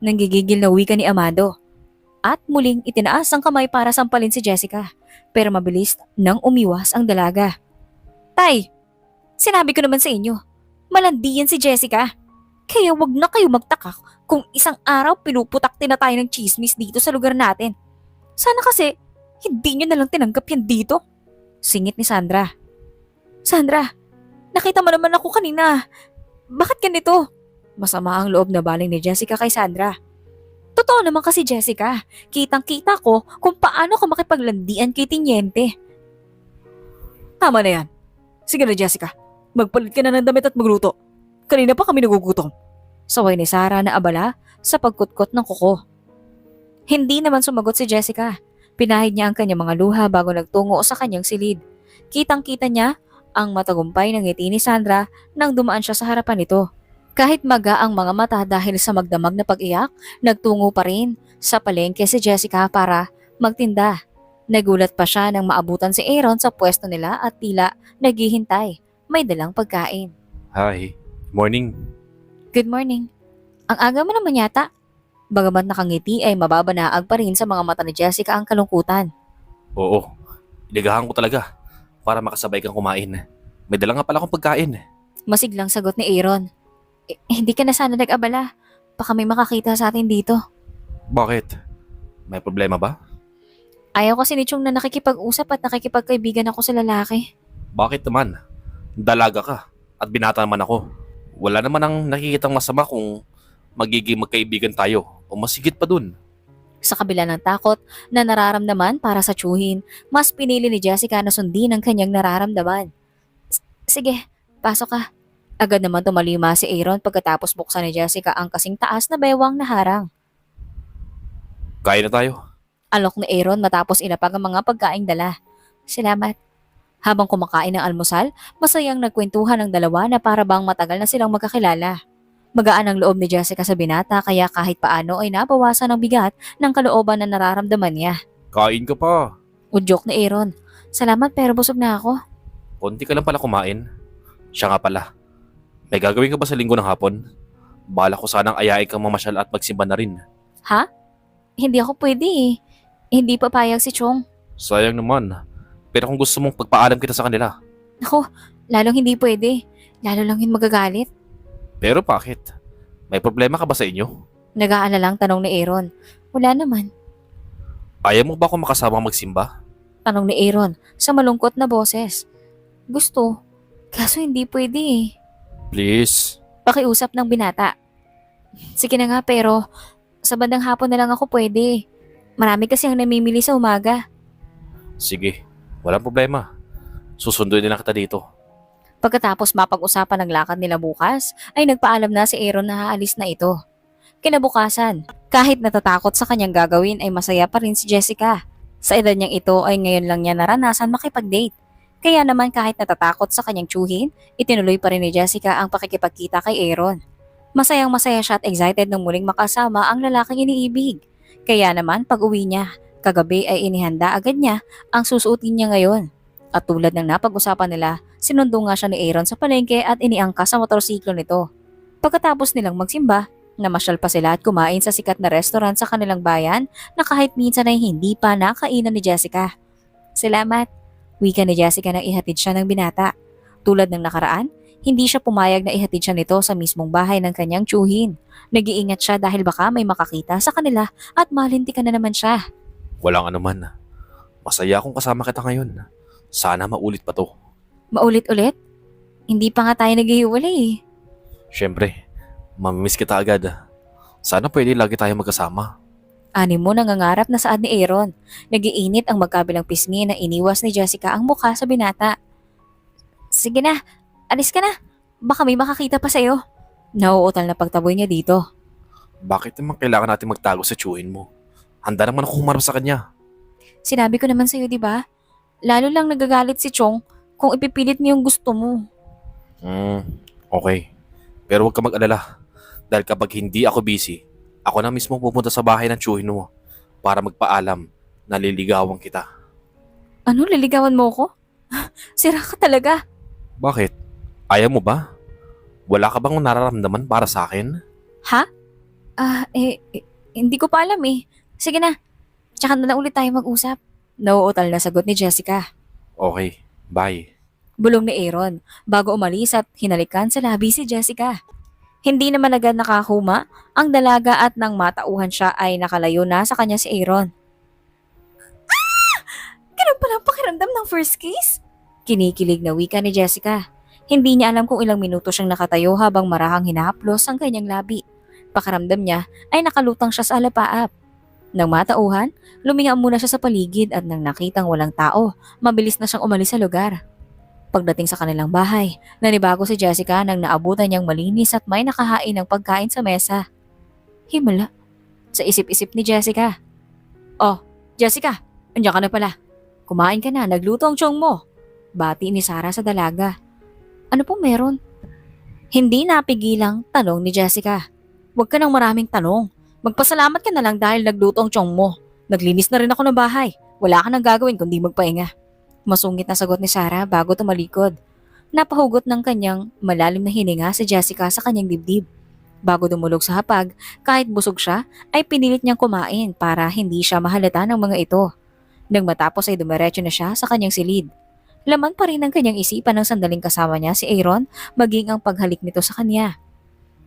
[SPEAKER 1] Nanggigigil na wika ni Amado. at muling itinaas ang kamay para sampalin si Jessica. Pero mabilis nang umiwas ang dalaga. Tay, sinabi ko naman sa inyo, malandi yan si Jessica. Kaya wag na kayo magtaka kung isang araw pinuputakti na tayo ng chismis dito sa lugar natin. Sana kasi hindi nyo nalang tinanggap yan dito. Singit ni Sandra. Sandra, nakita mo naman ako kanina. Bakit ganito? Masama ang loob na baling ni Jessica kay Sandra. Totoo naman kasi Jessica, kitang-kita ko kung paano ka makipaglandian kay Tiniente. Tama na yan. Sige na Jessica, magpalit ka na ng damit at magluto. Kanina pa kami nagugutom. Saway ni Sarah na abala sa pagkutkot ng kuko. Hindi naman sumagot si Jessica. Pinahid niya ang kanyang mga luha bago nagtungo sa kanyang silid. Kitang-kita niya ang matagumpay ng ngiti ni Sandra nang dumaan siya sa harapan nito. Kahit maga ang mga mata dahil sa magdamag na pag-iyak, nagtungo pa rin sa palengke si Jessica para magtinda. Nagulat pa siya nang maabutan si Aaron sa pwesto nila at tila naghihintay. May dalang pagkain.
[SPEAKER 2] Hi. Morning.
[SPEAKER 1] Good morning. Ang aga mo naman yata. Bagamat nakangiti ay mababanaag pa rin sa mga mata ni Jessica ang kalungkutan.
[SPEAKER 2] Oo. Inagahan ko talaga para makasabay kang kumain. May dala nga pala akong pagkain.
[SPEAKER 1] Masiglang sagot ni Aaron. Hindi ka na sana nag-abala. Baka may makakita sa atin dito.
[SPEAKER 2] Bakit? May problema ba?
[SPEAKER 1] Ayaw kasi ni Chong na nakikipag-usap at nakikipagkaibigan ako sa lalaki.
[SPEAKER 2] Bakit naman? Dalaga ka at binata naman ako. Wala naman ang nakikitang masama kung magiging magkaibigan tayo o masigit pa dun.
[SPEAKER 1] Sa kabila ng takot na nararamdaman para sa tsuhin, mas pinili ni Jessica na sundin ang kanyang nararamdaman. Sige, pasok ka. Agad naman tumalima si Aaron pagkatapos buksan ni Jessica ang kasing taas na bewang na harang.
[SPEAKER 2] Kaya na tayo.
[SPEAKER 1] Alok ni Aaron matapos inapag ang mga pagkaing dala. Salamat. Habang kumakain ng almusal, masayang nagkwentuhan ng dalawa na para bang matagal na silang magkakilala. Magaan ang loob ni Jessica sa binata kaya kahit paano ay nabawasan ang bigat ng kalooban na nararamdaman niya.
[SPEAKER 2] Kain ka pa.
[SPEAKER 1] Udyok ni Aaron. Salamat pero busog na ako.
[SPEAKER 2] Konti ka lang pala kumain. Siya nga pala. May gagawin ka ba sa linggo ng hapon? Bala ko sanang ayain kang mamasyal at magsimba na rin.
[SPEAKER 1] Ha? Hindi ako pwede eh. Hindi papayag si Chong.
[SPEAKER 2] Sayang naman. Pero kung gusto mong pagpaalam kita sa kanila.
[SPEAKER 1] Ako, lalong hindi pwede. Lalo lang yun magagalit.
[SPEAKER 2] Pero bakit? May problema ka ba sa inyo?
[SPEAKER 1] Nag-aalalang tanong ni Aaron. Wala naman.
[SPEAKER 2] Ayaw mo ba akong makasama magsimba?
[SPEAKER 1] Tanong ni Aaron sa malungkot na boses. Gusto. Kaso hindi pwede eh.
[SPEAKER 2] Please.
[SPEAKER 1] Pakiusap ng binata. Sige na nga pero sa bandang hapon na lang ako pwede. Marami kasi ang namimili sa umaga.
[SPEAKER 2] Sige, walang problema. Susunduin din na kita dito.
[SPEAKER 1] Pagkatapos mapag-usapan ng lakad nila bukas, ay nagpaalam na si Aaron na haalis na ito. Kinabukasan, kahit natatakot sa kanyang gagawin ay masaya pa rin si Jessica. Sa edad niyang ito ay ngayon lang niya naranasan makipag-date. Kaya naman kahit natatakot sa kanyang tsuhin, itinuloy pa rin ni Jessica ang pakikipagkita kay Aaron. Masayang masaya siya at excited nung muling makasama ang lalaking iniibig. Kaya naman pag uwi niya, kagabi ay inihanda agad niya ang susuotin niya ngayon. At tulad ng napag-usapan nila, sinundo nga siya ni Aaron sa palengke at iniangkas sa motorsiklo nito. Pagkatapos nilang magsimba, namasyal pa sila at kumain sa sikat na restaurant sa kanilang bayan na kahit minsan ay hindi pa nakainan ni Jessica. Salamat. Wika ni Jessica na ihatid siya ng binata. Tulad ng nakaraan, hindi siya pumayag na ihatid siya nito sa mismong bahay ng kanyang tsuhin. Nag-iingat siya dahil baka may makakita sa kanila at malintikan na naman siya.
[SPEAKER 2] Walang anuman. Masaya akong kasama kita ngayon. Sana maulit pa to.
[SPEAKER 1] Maulit-ulit? Hindi pa nga tayo naghihiwalay eh.
[SPEAKER 2] Siyempre, mamimiss kita agad. Sana pwede lagi tayo magkasama.
[SPEAKER 1] Ani mo nangangarap na saad ni Aaron. Nagiinit ang magkabilang pisngi na iniwas ni Jessica ang mukha sa binata. Sige na, alis ka na. Baka may makakita pa sa'yo. Nauutal na pagtaboy niya dito.
[SPEAKER 2] Bakit naman kailangan natin magtago sa tsuhin mo? Handa naman ako humarap sa kanya.
[SPEAKER 1] Sinabi ko naman sa'yo, di ba? Lalo lang nagagalit si Chong kung ipipilit niyo yung gusto mo.
[SPEAKER 2] Okay. Pero huwag ka mag-alala. Dahil kapag hindi ako busy, ako na mismo pupunta sa bahay ng tsuhin mo para magpaalam na liligawan kita.
[SPEAKER 1] Ano, liligawan mo ko? Sira ka talaga.
[SPEAKER 2] Bakit? Ayaw mo ba? Wala ka bang nararamdaman para sa akin?
[SPEAKER 1] Ha? Hindi ko pa alam eh. Sige na, Tsaka na lang ulit tayo mag-usap. Nauutal na sagot ni Jessica.
[SPEAKER 2] Okay, bye.
[SPEAKER 1] Bulong ni Aaron bago umalis at hinalikan sa labi si Jessica. Hindi naman agad nakahuma ang dalaga at nang matauhan siya ay nakalayo na sa kanya si Aaron. Ganun pala ang pakiramdam ng first kiss? Kinikilig na wika ni Jessica. Hindi niya alam kung ilang minuto siyang nakatayo habang marahang hinahaplos ang kanyang labi. Pakiramdam niya ay nakalutang siya sa alapaap. Nang matauhan, luminga muna siya sa paligid at nang nakitang walang tao, mabilis na siyang umalis sa lugar. Pagdating sa kanilang bahay, nanibago si Jessica nang naabutan niyang malinis at may nakahain ng pagkain sa mesa. Himala, sa isip-isip ni Jessica. Oh, Jessica, andiyan ka na pala. Kumain ka na, nagluto ang tiyong mo. Bati ni Sarah sa dalaga. Ano pong meron? Hindi napigilang tanong ni Jessica. Huwag ka nang maraming tanong. Magpasalamat ka na lang dahil nagluto ang tiyong mo. Naglinis na rin ako ng bahay. Wala ka nang gagawin kundi magpahinga. Masungit na sagot ni Sarah bago tumalikod. Napahugot ng kanyang malalim na hininga si Jessica sa kanyang dibdib. Bago dumulog sa hapag, kahit busog siya, ay pinilit niyang kumain para hindi siya mahalata ng mga ito. Nang matapos ay dumiretso na siya sa kanyang silid. Laman pa rin ang kanyang isipan ng sandaling kasama niya si Aaron maging ang paghalik nito sa kanya.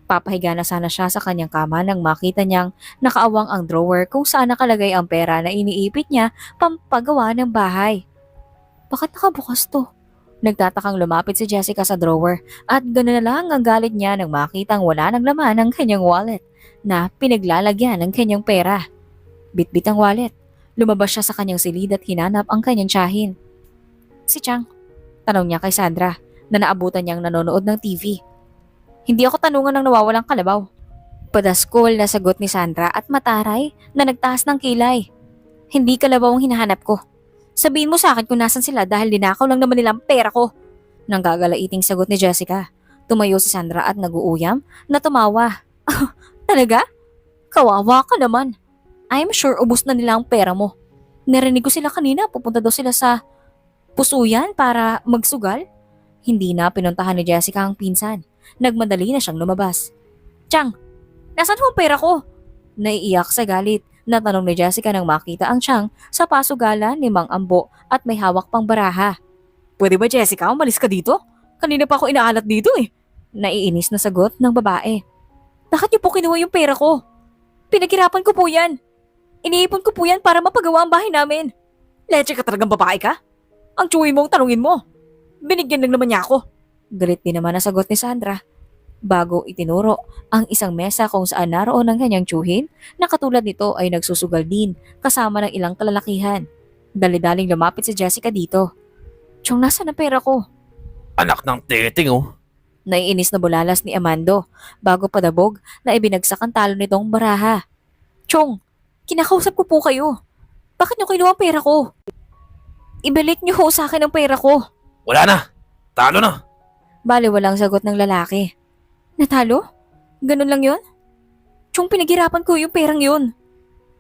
[SPEAKER 1] Papahiga na sana siya sa kanyang kama nang makita niyang nakaawang ang drawer kung saan nakalagay ang pera na iniipit niya pampagawa ng bahay. Bakit nakabukas to? Nagtatakang lumapit si Jessica sa drawer at gano'n na lang ang galit niya nang makitang wala ng laman ang kanyang wallet na pinaglalagyan ng kanyang pera. Bitbit ang wallet. Lumabas siya sa kanyang silid at hinanap ang kanyang tiyahin. Si Chang, tanong niya kay Sandra na naabutan niyang nanonood ng TV. Hindi ako tanungan ng nawawalang kalabaw. Padaskol na sagot ni Sandra at mataray na nagtaas ng kilay. Hindi kalabaw ang hinahanap ko. Sabihin mo sa akin kung nasan sila dahil dinakaw lang naman nila ang pera ko. Nang gagalaiting sagot ni Jessica. Tumayo si Sandra at naguuyam na tumawa. Talaga? Kawawa ka naman. I'm sure ubos na nila ang pera mo. Narinig ko sila kanina, pupunta daw sila sa pusuyan para magsugal. Hindi na pinuntahan ni Jessica ang pinsan. Nagmadali na siyang lumabas. Chang, nasan ho ang pera ko? Naiiyak sa galit. Natanong ni Jessica nang makita ang Chang sa pasugalan ni Mang Ambo at may hawak pang baraha. Pwede ba Jessica, umalis ka dito? Kanina pa ako inaalat dito eh. Naiinis na sagot ng babae. Bakit niyo po kinuha yung pera ko? Pinaghirapan ko po yan. Iniipon ko po yan para mapagawa ang bahay namin. Leche ka talagang babae ka? Ang tsuwi mong tanungin mo. Binigyan lang naman niya ako. Galit din naman ang sagot ni Sandra. Bago itinuro ang isang mesa kung saan naroon ang kanyang tsuhin na katulad nito ay nagsusugal din kasama ng ilang kalalakihan. Dali-daling lumapit si Jessica dito. Chong, nasa na pera ko?
[SPEAKER 2] Anak ng teting oh.
[SPEAKER 1] Naiinis na bulalas ni Amando bago padabog na ibinagsak ang talo nitong baraha. Chong, kinakausap ko po kayo. Bakit niyo kinuha ang pera ko? Ibalik niyo ho sa akin ang pera ko.
[SPEAKER 2] Wala na. Talo na.
[SPEAKER 1] Bale walang sagot ng lalaki. Natalo? Ganun lang yun? Chong, pinaghirapan ko yung perang yun.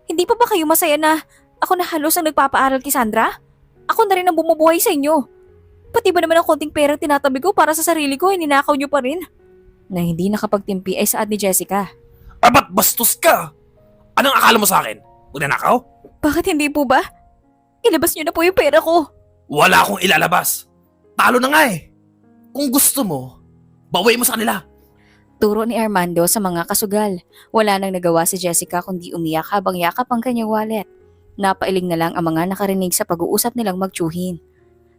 [SPEAKER 1] Hindi pa ba kayo masaya na ako na halos ang nagpapaaral kay Sandra? Ako na rin ang bumubuhay sa inyo. Pati ba naman ang konting perang tinatabi ko para sa sarili ko ay ninakaw niyo pa rin? Na hindi nakapagtimpi ay saad ni Jessica.
[SPEAKER 2] Ba't bastos ka? Anong akala mo sa akin? Magnanakaw?
[SPEAKER 1] Bakit hindi po ba? Ilabas niyo na po yung pera ko.
[SPEAKER 2] Wala akong ilalabas. Talo na nga eh. Kung gusto mo, bawi mo sa kanila.
[SPEAKER 1] Turo ni Armando sa mga kasugal. Wala nang nagawa si Jessica kundi umiyak habang yakap ang kanyang wallet. Napailing na lang ang mga nakarinig sa pag-uusap nilang magtsuhin.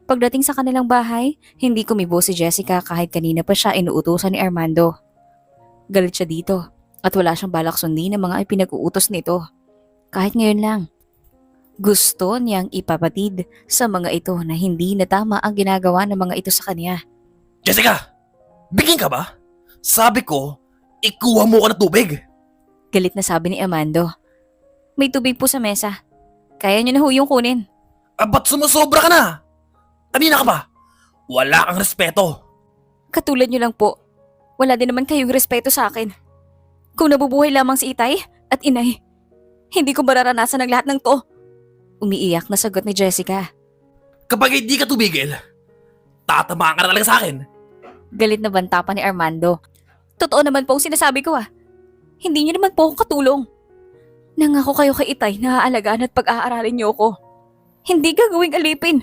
[SPEAKER 1] Pagdating sa kanilang bahay, hindi kumibo si Jessica kahit kanina pa siya inuutusan ni Armando. Galit siya dito at wala siyang balak sundin ng mga ipinag-uutos nito. Kahit ngayon lang. Gusto niyang ipapatid sa mga ito na hindi na tama ang ginagawa ng mga ito sa kanya.
[SPEAKER 2] Jessica! Bigyan ka ba? Sabi ko, ikuha mo ka ng tubig.
[SPEAKER 1] Galit na sabi ni Amando. May tubig po sa mesa. Kaya niyo na ho yung kunin.
[SPEAKER 2] Ba't sumusobra ka na? Kanina ka ba? Wala kang respeto.
[SPEAKER 1] Katulad niyo lang po. Wala din naman kayong respeto sa akin. Kung nabubuhay lamang si Itay at Inay, hindi ko mararanasan ang lahat ng to. Umiiyak na sagot ni Jessica.
[SPEAKER 2] Kapag hindi ka tumigil, tatamaan ka na talaga sa akin.
[SPEAKER 1] Galit na banta pa ni Armando. Totoo naman po ang sinasabi ko ah. Hindi niyo naman po ako katulong. Nangako kayo kay Itay na aalagaan at pag-aaralin niyo ako. Hindi gagawing alipin.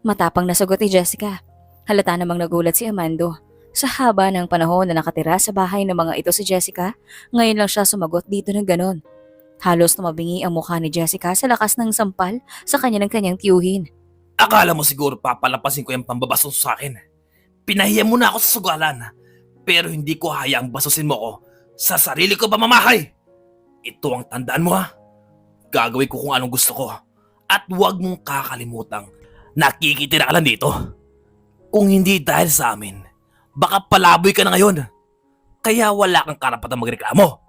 [SPEAKER 1] Matapang na sagot ni Jessica. Halata namang nagulat si Amando. Sa haba ng panahon na nakatira sa bahay ng mga ito si Jessica, ngayon lang siya sumagot dito ng ganon. Halos tumabingi ang mukha ni Jessica sa lakas ng sampal sa kanya ng kanyang tiyuhin.
[SPEAKER 2] Akala mo siguro papalapasin ko yung pambabasos sa akin. Pinahiya mo na ako sa sugalan. Pero hindi ko hayaang basusin mo ako sa sarili ko pamamahay. Ito ang tandaan mo ha. Gagawin ko kung anong gusto ko. At huwag mong kakalimutang nakikitira ka lang dito. Kung hindi dahil sa amin, baka palaboy ka na ngayon. Kaya wala kang karapatang magreklamo.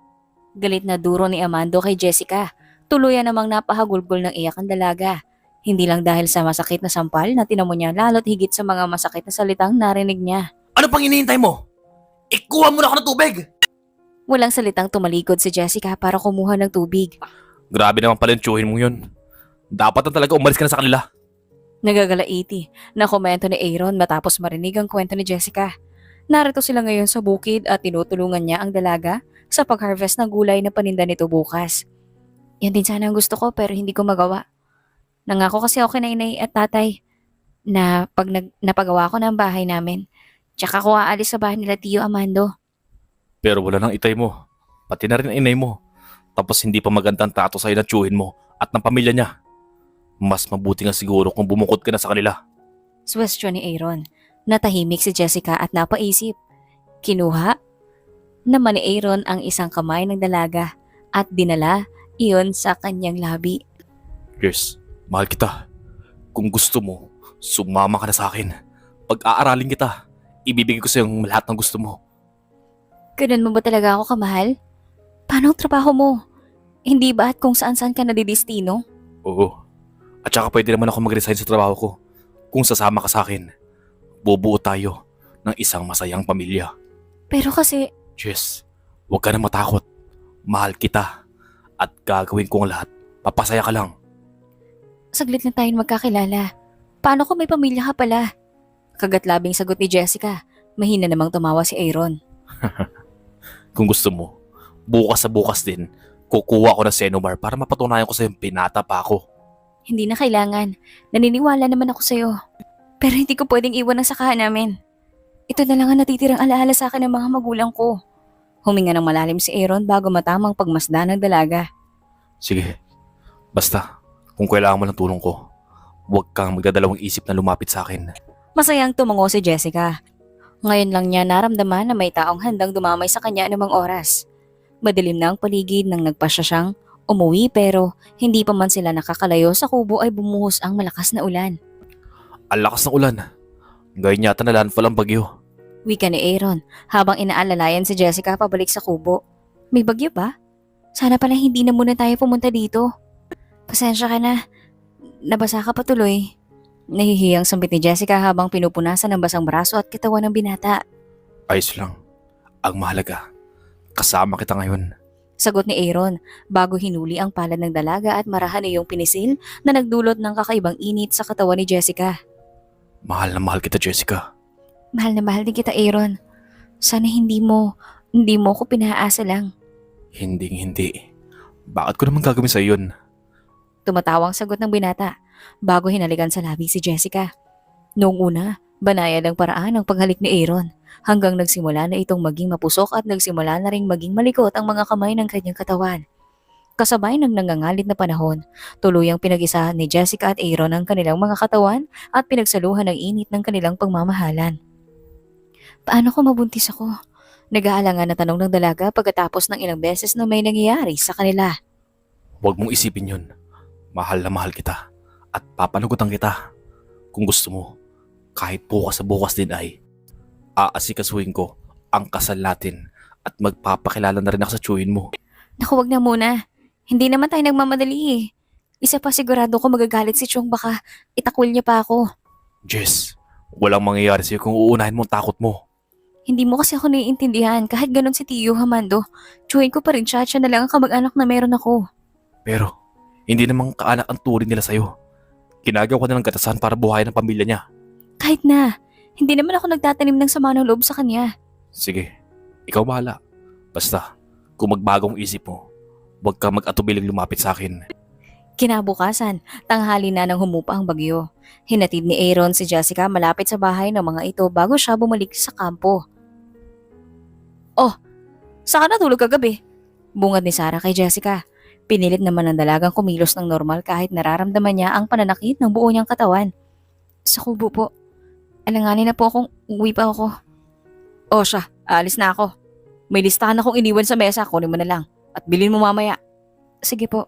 [SPEAKER 1] Galit na duro ni Amando kay Jessica. Tuluyan namang napahagulgol ng iyak ang dalaga. Hindi lang dahil sa masakit na sampal na tinamo niya lalo't higit sa mga masakit na salitang narinig niya.
[SPEAKER 2] Ano pang hinihintay mo? Ikuha mo na ako ng tubig!
[SPEAKER 1] Walang salitang tumalikod si Jessica para kumuha ng tubig.
[SPEAKER 2] Grabe naman pala yung tsuhin mo yun. Dapat na talaga umalis ka na sa kanila.
[SPEAKER 1] Nagagalaiti na komento ni Aaron matapos marinig ang kwento ni Jessica. Narito sila ngayon sa bukid at tinutulungan niya ang dalaga sa pag-harvest ng gulay na paninda nito bukas. Yan din sana ang gusto ko pero hindi ko magawa. Nangako kasi ako kay inay at tatay na pag napagawa ko ng bahay namin, tsaka ko aalis sa bahay nila Tio Amando.
[SPEAKER 2] Pero wala nang itay mo. Pati na rin ang inay mo. Tapos hindi pa magandang tato sa'yo ng tsuhin mo at ng pamilya niya. Mas mabuti nga siguro kung bumukod ka na sa kanila.
[SPEAKER 1] Suwestyon ni Aaron. Natahimik si Jessica at napaisip. Kinuha naman ni Aaron ang isang kamay ng dalaga at dinala iyon sa kanyang labi.
[SPEAKER 2] Yes, mahal kita. Kung gusto mo, sumama ka na sa akin. Pag-aaralin kita, ibibigay ko sa yung lahat ng gusto mo.
[SPEAKER 1] Ganun mo ba talaga ako kamahal? Paano ang trabaho mo? Hindi ba at kung saan-saan ka nadidistino?
[SPEAKER 2] Oo. At saka pwede naman ako mag-resign sa trabaho ko. Kung sasama ka sa akin, bubuo tayo ng isang masayang pamilya.
[SPEAKER 1] Pero kasi,
[SPEAKER 2] Jess, huwag ka na matakot. Mahal kita. At gagawin ko ang lahat. Papasaya ka lang.
[SPEAKER 1] saglit na tayong magkakilala. Paano kung may pamilya ka pala? Kagatlabing sagot ni Jessica. Mahina namang tumawa si Aaron.
[SPEAKER 2] Kung gusto mo, bukas sa bukas din, kukuha ko ng Senomar para mapatunayan ko sa'yo pinata pa ako.
[SPEAKER 1] Hindi na kailangan. Naniniwala naman ako sa'yo. Pero hindi ko pwedeng iwan ang sakahan namin. Ito na lang ang natitirang alaala sa akin ng mga magulang ko. Huminga ng malalim si Aaron bago matamang pagmasdan ng dalaga.
[SPEAKER 2] Sige, basta kung kailangan mo ng tulong ko, huwag kang magdadalawang isip na lumapit sa akin.
[SPEAKER 1] Masayang tumango si Jessica. Ngayon lang niya naramdaman na may taong handang dumamay sa kanya anumang oras. Madilim na ang paligid nang nagpasya siyang umuwi pero hindi pa man sila nakakalayo sa kubo ay bumuhos ang malakas na ulan.
[SPEAKER 2] Ang lakas ng ulan. Ngayon yata na landfall ang bagyo.
[SPEAKER 1] Wika ni Aaron habang inaalalayan si Jessica pabalik sa kubo. May bagyo ba? Sana pala hindi na muna tayo pumunta dito. Pasensya ka na. Nabasa ka pa tuloy. Nahihiyang sambit ni Jessica habang pinupunasan ng basang braso at katawan ng binata.
[SPEAKER 2] Ayos lang. Ang mahalaga, kasama kita ngayon.
[SPEAKER 1] Sagot ni Aaron bago hinuli ang palad ng dalaga at marahan iyong pinisil na nagdulot ng kakaibang init sa katawan ni Jessica.
[SPEAKER 2] Mahal na mahal kita, Jessica.
[SPEAKER 1] Mahal na mahal din kita, Aaron. Sana hindi mo ko pinaasa lang.
[SPEAKER 2] Hindi. Bakit ko naman gagawin sa yun?
[SPEAKER 1] Tumatawang sagot ng binata bago hinalikan sa labi si Jessica. Noong una, banayad ang paraan ng paghalik ni Aaron hanggang nagsimula na itong maging mapusok at nagsimula na ring maging malikot ang mga kamay ng kanyang katawan. Kasabay ng nangangalit na panahon, tuluyang pinag-isahan ni Jessica at Aaron ang kanilang mga katawan at pinagsaluhan ng init ng kanilang pagmamahalan. Paano ko mabuntis ako? Nag-aalangan na tanong ng dalaga pagkatapos ng ilang beses na may nangyayari sa kanila.
[SPEAKER 2] Huwag mong isipin yun. Mahal na mahal kita. At papanugutan kita. Kung gusto mo, kahit bukas sa bukas din ay aasikasuhin ko ang kasal natin at magpapakilala na rin ako sa tsuhin mo.
[SPEAKER 1] Naku, wag na muna. Hindi naman tayo nagmamadali eh. Isa pa sigurado ko magagalit si Chong baka itakwil niya pa ako.
[SPEAKER 2] Jess, walang mangyayari sa'yo kung uunahin mo ang takot mo.
[SPEAKER 1] Hindi mo kasi ako naiintindihan kahit ganun si Tio Amando. Tsuhin ko pa rin siya at siya na lang ang kamag-anak na meron ako.
[SPEAKER 2] Pero, hindi namang kaanak ang turing nila sa'yo. Ginagawa na ng gatasan para buhayin ang pamilya niya.
[SPEAKER 1] Kahit na, hindi naman ako nagtatanim ng sama ng loob sa kanya.
[SPEAKER 2] Sige, ikaw bahala. Basta, kung magbagong isip mo, Huwag ka mag-atubiling lumapit sa akin.
[SPEAKER 1] Kinabukasan, tanghali na nang humupa ang bagyo. Hinatid ni Aaron si Jessica malapit sa bahay ng mga ito bago siya bumalik sa kampo. Oh, saan ka natulog kagabi? Bungad ni Sarah kay Jessica. Pinilit naman ng dalagang kumilos ng normal kahit nararamdaman niya ang pananakit ng buo niyang katawan. Sa kubo po. Alanganin na po akong uwi pa ako. O siya, alis na ako. May listahan akong iniwan sa mesa, kunin mo na lang. At bilhin mo mamaya. Sige po.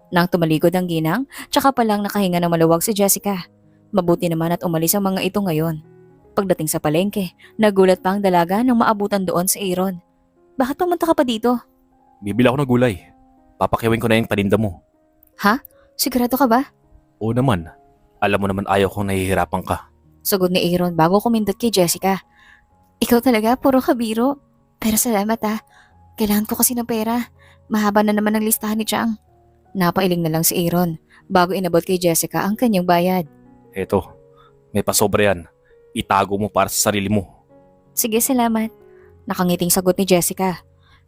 [SPEAKER 1] Nang tumalikod ang ginang, tsaka palang nakahinga ng maluwag si Jessica. Mabuti naman at umalis ang mga ito ngayon. Pagdating sa palengke, nagulat pa ang dalaga nang maabutan doon si Aaron. Bakit pumunta ka pa dito?
[SPEAKER 2] Bibili ako ng gulay. Papakiwin ko na yung paninda mo.
[SPEAKER 1] Ha? Sigurado ka ba?
[SPEAKER 2] Oo naman. Alam mo naman ayaw kong nahihirapan ka.
[SPEAKER 1] Sagot ni Aaron bago kumindot kay Jessica. Ikaw talaga, puro kabiro. Pero salamat ah. Kailangan ko kasi ng pera. Mahaba na naman ang listahan ni Chang. Napailing na lang si Aaron bago inabot kay Jessica ang kanyang bayad.
[SPEAKER 2] Eto, may pasobra yan. Itago mo para sa sarili mo.
[SPEAKER 1] Sige, salamat. Nakangiting sagot ni Jessica.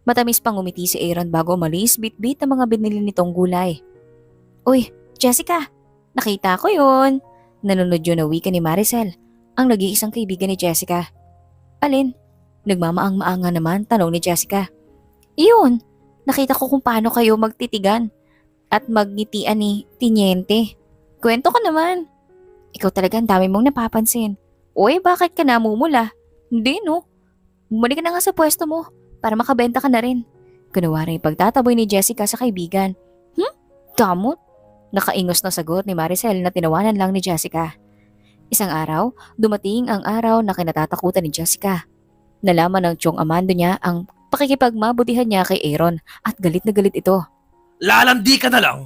[SPEAKER 1] Matamis pang umiti si Aaron bago umalis bit-bit ang mga binili nitong gulay. Uy, Jessica! Nakita ko yun! Nanunod yun na wika ni Maricel, ang nag-iisang kaibigan ni Jessica. Alin? Nagmamaang-maanga naman, tanong ni Jessica. Iyon! Nakita ko kung paano kayo magtitigan at magngitian ni Tiniente. Kwento ka naman. Ikaw talaga ang dami mong napapansin. Uy, bakit ka namumula? Hindi no. Bumalik ka na nga sa pwesto mo para makabenta ka na rin. Kunwari pagtataboy ni Jessica sa kaibigan. Damot? Nakaingos na sagot ni Maricel na tinawanan lang ni Jessica. Isang araw, dumating ang araw na kinatatakutan ni Jessica. Nalaman ng tiyong amando niya ang pakikipagmabutihan niya kay Aaron at galit na galit ito.
[SPEAKER 2] Lalandi ka na lang?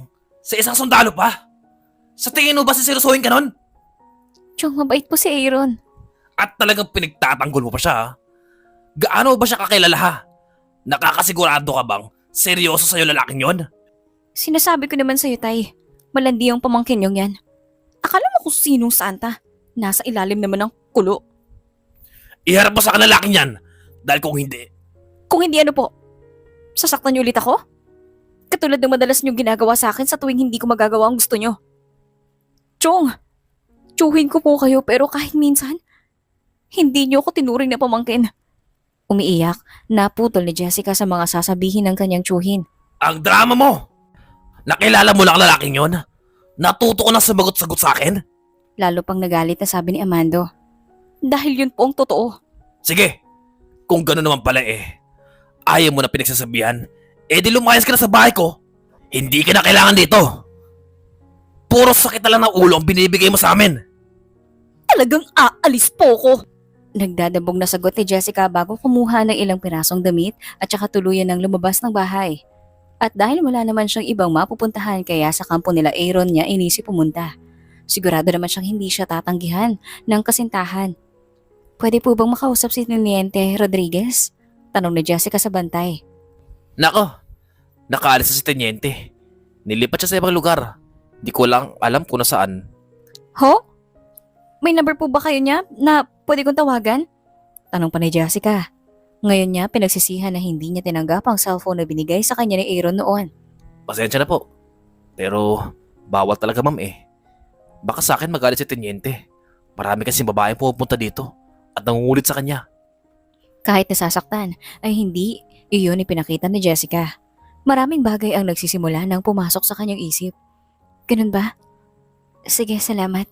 [SPEAKER 2] Sa isang sundalo pa? Sa tingin mo ba siseryosohin ka nun?
[SPEAKER 1] Tiyong, mabait po si Aaron.
[SPEAKER 2] At talagang pinagtatanggol mo pa siya ha? Gaano ba siya kakilala ha? Nakakasigurado ka bang seryoso sa'yo lalaking yon?
[SPEAKER 1] Sinasabi ko naman sa'yo, Tay. Malandi ang pamangkin yung yan. Akala mo kung sinong santa? Nasa ilalim naman ng kulo.
[SPEAKER 2] Iharap mo sa lalaking yan. Dahil kung hindi,
[SPEAKER 1] Kung hindi ano po, sasaktan niyo ulit ako? Katulad ng madalas niyong ginagawa sa akin sa tuwing hindi ko magagawa ang gusto niyo. Chong, tsuhin ko po kayo pero kahit minsan, hindi niyo ako tinuring na pamangkin. Umiiyak, naputol ni Jessica sa mga sasabihin ng kanyang tsuhin.
[SPEAKER 2] ang drama mo! Nakilala mo lang ang lalaking yon? Natuto ko na sumagot-sagot sa akin?
[SPEAKER 1] Lalo pang nagalit na sabi ni Amando. Dahil yun po ang totoo.
[SPEAKER 2] Sige, kung gano'n naman pala ayaw mo na pinagsasabihan, di lumayas ka na sa bahay ko. Hindi ka na kailangan dito. Puro sakit na lang ng ulo ang binibigay mo sa amin.
[SPEAKER 1] Talagang aalis po ko. Nagdadabog na sagot ni Jessica bago kumuha ng ilang pirasong damit at saka tuluyan ng lumabas ng bahay. At dahil wala naman siyang ibang mapupuntahan kaya sa kampo nila Aaron niya inisip pumunta. Sigurado naman siyang hindi siya tatanggihan ng kasintahan. Pwede po bang makausap si Teniente Rodriguez? Tanong ni Jessica sa bantay.
[SPEAKER 2] Nako, nakaalis na si Tenyente. Nilipat siya sa ibang lugar. Di ko lang alam kung nasaan.
[SPEAKER 1] Ho? May number po ba kayo niya na pwede kong tawagan? Tanong pa ni Jessica. Ngayon niya pinagsisihan na hindi niya tinanggap ang cellphone na binigay sa kanya ni Aaron noon.
[SPEAKER 2] Pasensya na po. Pero bawal talaga ma'am Baka sa akin magalit si Tenyente. Marami kasing babaeng pupunta dito at nangungulit sa kanya.
[SPEAKER 1] Kahit nasasaktan ay hindi iyon ipinakita ni Jessica. Maraming bagay ang nagsisimula nang pumasok sa kanyang isip. Ganun ba? Sige, salamat.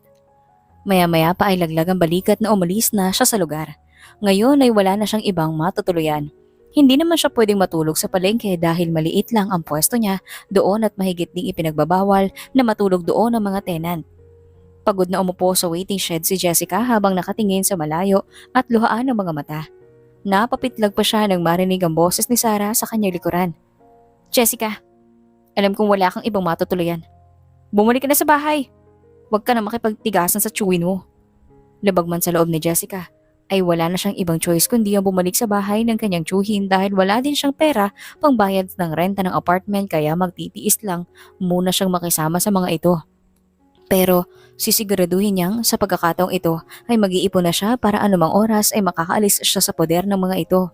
[SPEAKER 1] Maya-maya pa ay laglag ang balikat na umalis na siya sa lugar. Ngayon ay wala na siyang ibang matutuluyan. Hindi naman siya pwedeng matulog sa palengke dahil maliit lang ang pwesto niya doon at mahigit ding ipinagbabawal na matulog doon ang mga tenant. Pagod na umupo sa waiting shed si Jessica habang nakatingin sa malayo at luhaan ng mga mata. Napapitlag pa siya nang marinig ang boses ni Sarah sa kanyang likuran. Jessica, alam kong wala kang ibang matutuluyan. Bumalik ka na sa bahay. Huwag ka na makipagtigasan sa tsuwin mo. Labag man sa loob ni Jessica, ay wala na siyang ibang choice kundi ang bumalik sa bahay ng kanyang tsuhin dahil wala din siyang pera pangbayad ng renta ng apartment kaya magtitiis lang muna siyang makisama sa mga ito. Pero sisiguraduhin niyang sa pagkakataong ito ay mag-iipon na siya para anumang oras ay makakaalis siya sa poder ng mga ito.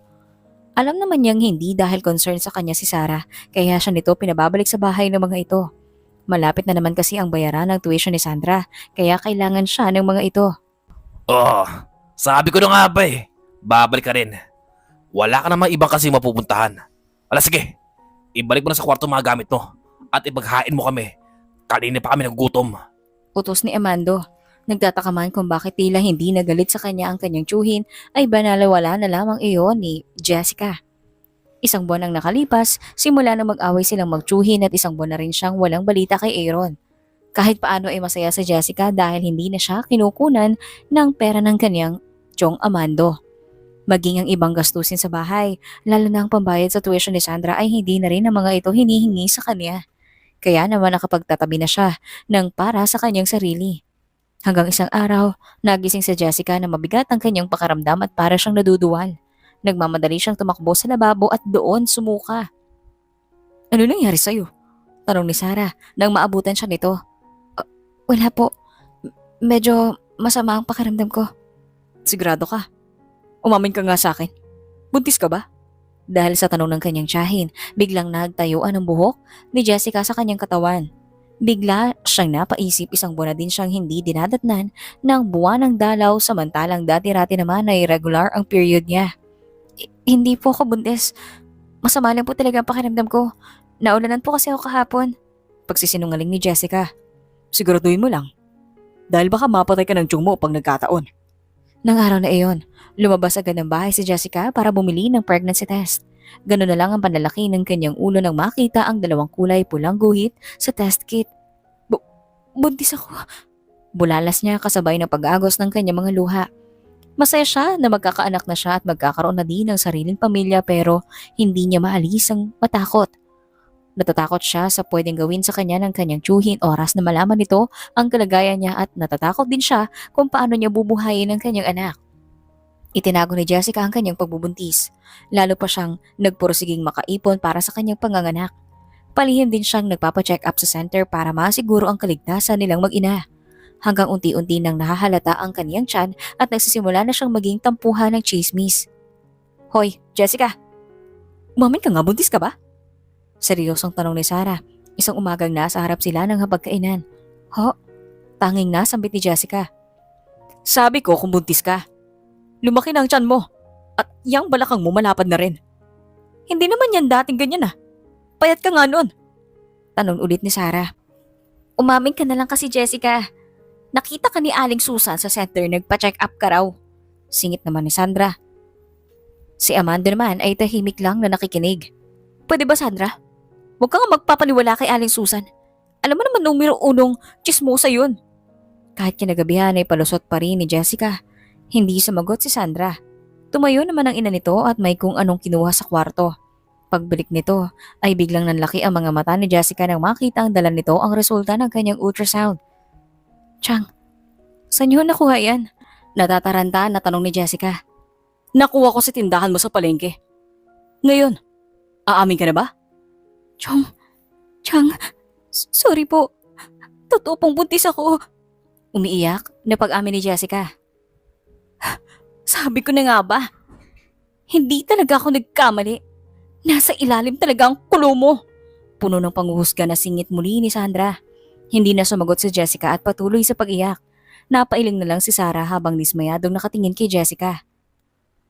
[SPEAKER 1] Alam naman niyang hindi dahil concern sa kanya si Sarah, kaya siya nito pinababalik sa bahay ng mga ito. Malapit na naman kasi ang bayaran ng tuition ni Sandra, kaya kailangan siya ng mga ito.
[SPEAKER 2] Oh, sabi ko na nga ba eh. Babalik ka rin. Wala ka namang ibang kasi mapupuntahan. Ala sige, ibalik mo na sa kwarto mga gamit mo at ipaghain mo kami. Kanina pa kami nagugutom.
[SPEAKER 1] Utos ni Amando. Nagtataka man kung bakit tila hindi nagalit sa kanya ang kanyang tsuhin ay banalawala na lamang iyon ni Jessica. Isang buwan ang nakalipas, simula na mag-away silang magtsuhin at isang buwan na rin siyang walang balita kay Aaron. Kahit paano ay masaya si Jessica dahil hindi na siya kinukunan ng pera ng kanyang tiyong Amando. Maging ang ibang gastusin sa bahay, lalo na ang pambayad sa tuition ni Sandra ay hindi na rin ang mga ito hinihingi sa kanya. Kaya naman nakapagtatabi na siya ng para sa kanyang sarili. Hanggang isang araw, nagising si Jessica na mabigat ang kanyang pakaramdam at para siyang naduduwal. Nagmamadali siyang tumakbo sa lababo at doon sumuka. Ano nangyari sa'yo? Tanong ni Sarah nang maabutan siya nito. Wala po. Medyo masama ang pakiramdam ko. Sigurado ka? Umamin ka nga sa akin. Buntis ka ba? Dahil sa tanong ng kanyang tiyahin, biglang nagtayuan ang buhok ni Jessica sa kanyang katawan. Bigla siyang napaisip isang buwan na din siyang hindi dinadatnan ng buwan ng dalaw samantalang dati-rati naman ay regular ang period niya. Hindi po ako buntis. Masama lang po talaga ang pakiramdam ko. Naulanan po kasi ako kahapon. Pagsisinungaling ni Jessica. Siguraduhin mo lang. Dahil baka mapatay ka ng tiyong mo pag nagkataon. Nang araw na iyon, lumabas agad ng bahay si Jessica para bumili ng pregnancy test. Ganun na lang ang panlalaki ng kanyang ulo nang makita ang dalawang kulay pulang guhit sa test kit. Buntis ako. Bulalas niya kasabay ng pag-agos ng kanyang mga luha. Masaya siya na magkakaanak na siya at magkakaroon na din ng sariling pamilya pero hindi niya maalis ang matakot. Natatakot siya sa pwedeng gawin sa kanya ng kanyang tiyuhin oras na malaman nito ang kalagayan niya at natatakot din siya kung paano niya bubuhayin ang kanyang anak. Itinago ni Jessica ang kanyang pagbubuntis. Lalo pa siyang nagpursiging makaipon para sa kanyang panganganak. Palihim din siyang nagpapacheck up sa center para masiguro ang kaligtasan nilang mag-ina. Hanggang unti-unti nang nahahalata ang kanyang tiyan at nagsisimula na siyang maging tampuhan ng chismis. Hoy, Jessica! Umamin ka nga, buntis ka ba? Seryosong tanong ni Sarah. Isang umagang nasa harap sila ng hapagkainan. Ho? Tanging nasambit ni Jessica. Sabi ko kung buntis ka. Lumaki na ang tiyan mo. At yang balakang mo malapad na rin. Hindi naman yan dating ganyan ah. Payat ka nga nun. Tanong ulit ni Sarah. Umamin ka na lang kasi Jessica. Nakita ka ni Aling Susan sa center nagpa-check up ka raw. Singit naman ni Sandra. Si Amanda naman ay tahimik lang na nakikinig. Pwede ba Sandra? Huwag ka nga magpapaniwala kay Aling Susan. Alam mo naman numero unong chismosa yun. Kahit kinagabihan ay palusot pa rin ni Jessica. Hindi sumagot si Sandra. Tumayo naman ang ina nito at may kung anong kinuha sa kwarto. Pagbalik nito ay biglang nanlaki ang mga mata ni Jessica nang makita ang dala nito ang resulta ng kanyang ultrasound. Chang, saan yun nakuha yan? Natataranta na tanong ni Jessica. Nakuha ko sa tindahan mo sa palengke. Ngayon, aamin ka na ba? Chang, sorry po. Totoo pong buntis ako. Umiiyak na pag-amin ni Jessica. Sabi ko na nga ba? Hindi talaga ako nagkamali. Nasa ilalim talaga ang kulo mo. Puno ng panghuhusga na singit muli ni Sandra. Hindi na sumagot si Jessica at patuloy sa pag-iyak. Napailing na lang si Sarah habang dismayadong nakatingin kay Jessica.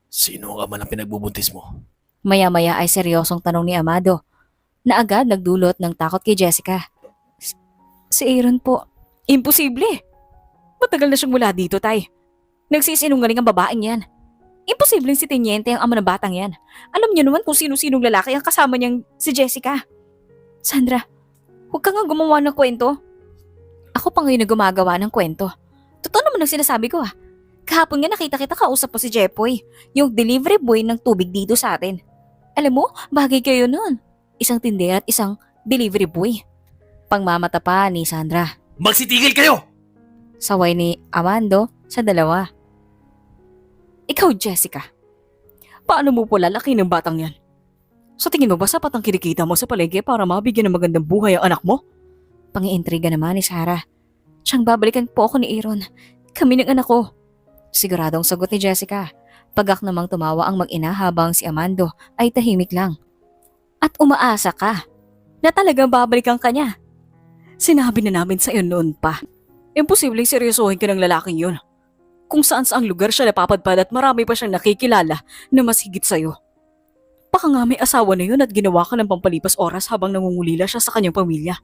[SPEAKER 2] Sino ang ama ng pinagbubuntis mo?
[SPEAKER 1] Maya-maya ay seryosong tanong ni Amado na agad nagdulot ng takot kay Jessica. Si Aaron po. Imposible. Matagal na siyang mula dito, tay. Nagsisinungaling ang babaeng yan. Imposibleng si Teniente ang ama ng batang yan. Alam niyo naman kung sino-sinong lalaki ang kasama niyang si Jessica. Sandra, huwag ka nga gumawa ng kwento. Ako pa ngayon na gumagawa ng kwento. Totoo naman ang sinasabi ko ah. Kahapon nga nakita kita kausap po si Jepoy, yung delivery boy ng tubig dito sa atin. Alam mo, bagay kayo nun. Isang tindera at isang delivery boy. Pangmamata pa ni Sandra.
[SPEAKER 2] Magsitigil kayo!
[SPEAKER 1] Saway ni Amando sa dalawa. Ikaw, Jessica. Paano mo po lalaki ng batang yan? Sa tingin mo ba sapat ang kinikita mo sa palengke para mabigyan ng magandang buhay ang anak mo? Pangiintriga naman ni Sarah. Siyang babalikan po ako ni Aaron. Kami ng anak ko. Siguradong sagot ni Jessica. Pagak namang tumawa ang mag-ina habang si Amando ay tahimik lang. At umaasa ka na talagang babalikan ka niya. Sinabi na namin sa iyo noon pa. Imposibleng seryosohin ka ng lalaking yun. Kung saan saang lugar siya napapadpad at marami pa siyang nakikilala na mas higit sa'yo. Baka nga may asawa na yun at ginawa ka ng pampalipas oras habang nangungulila siya sa kanyang pamilya.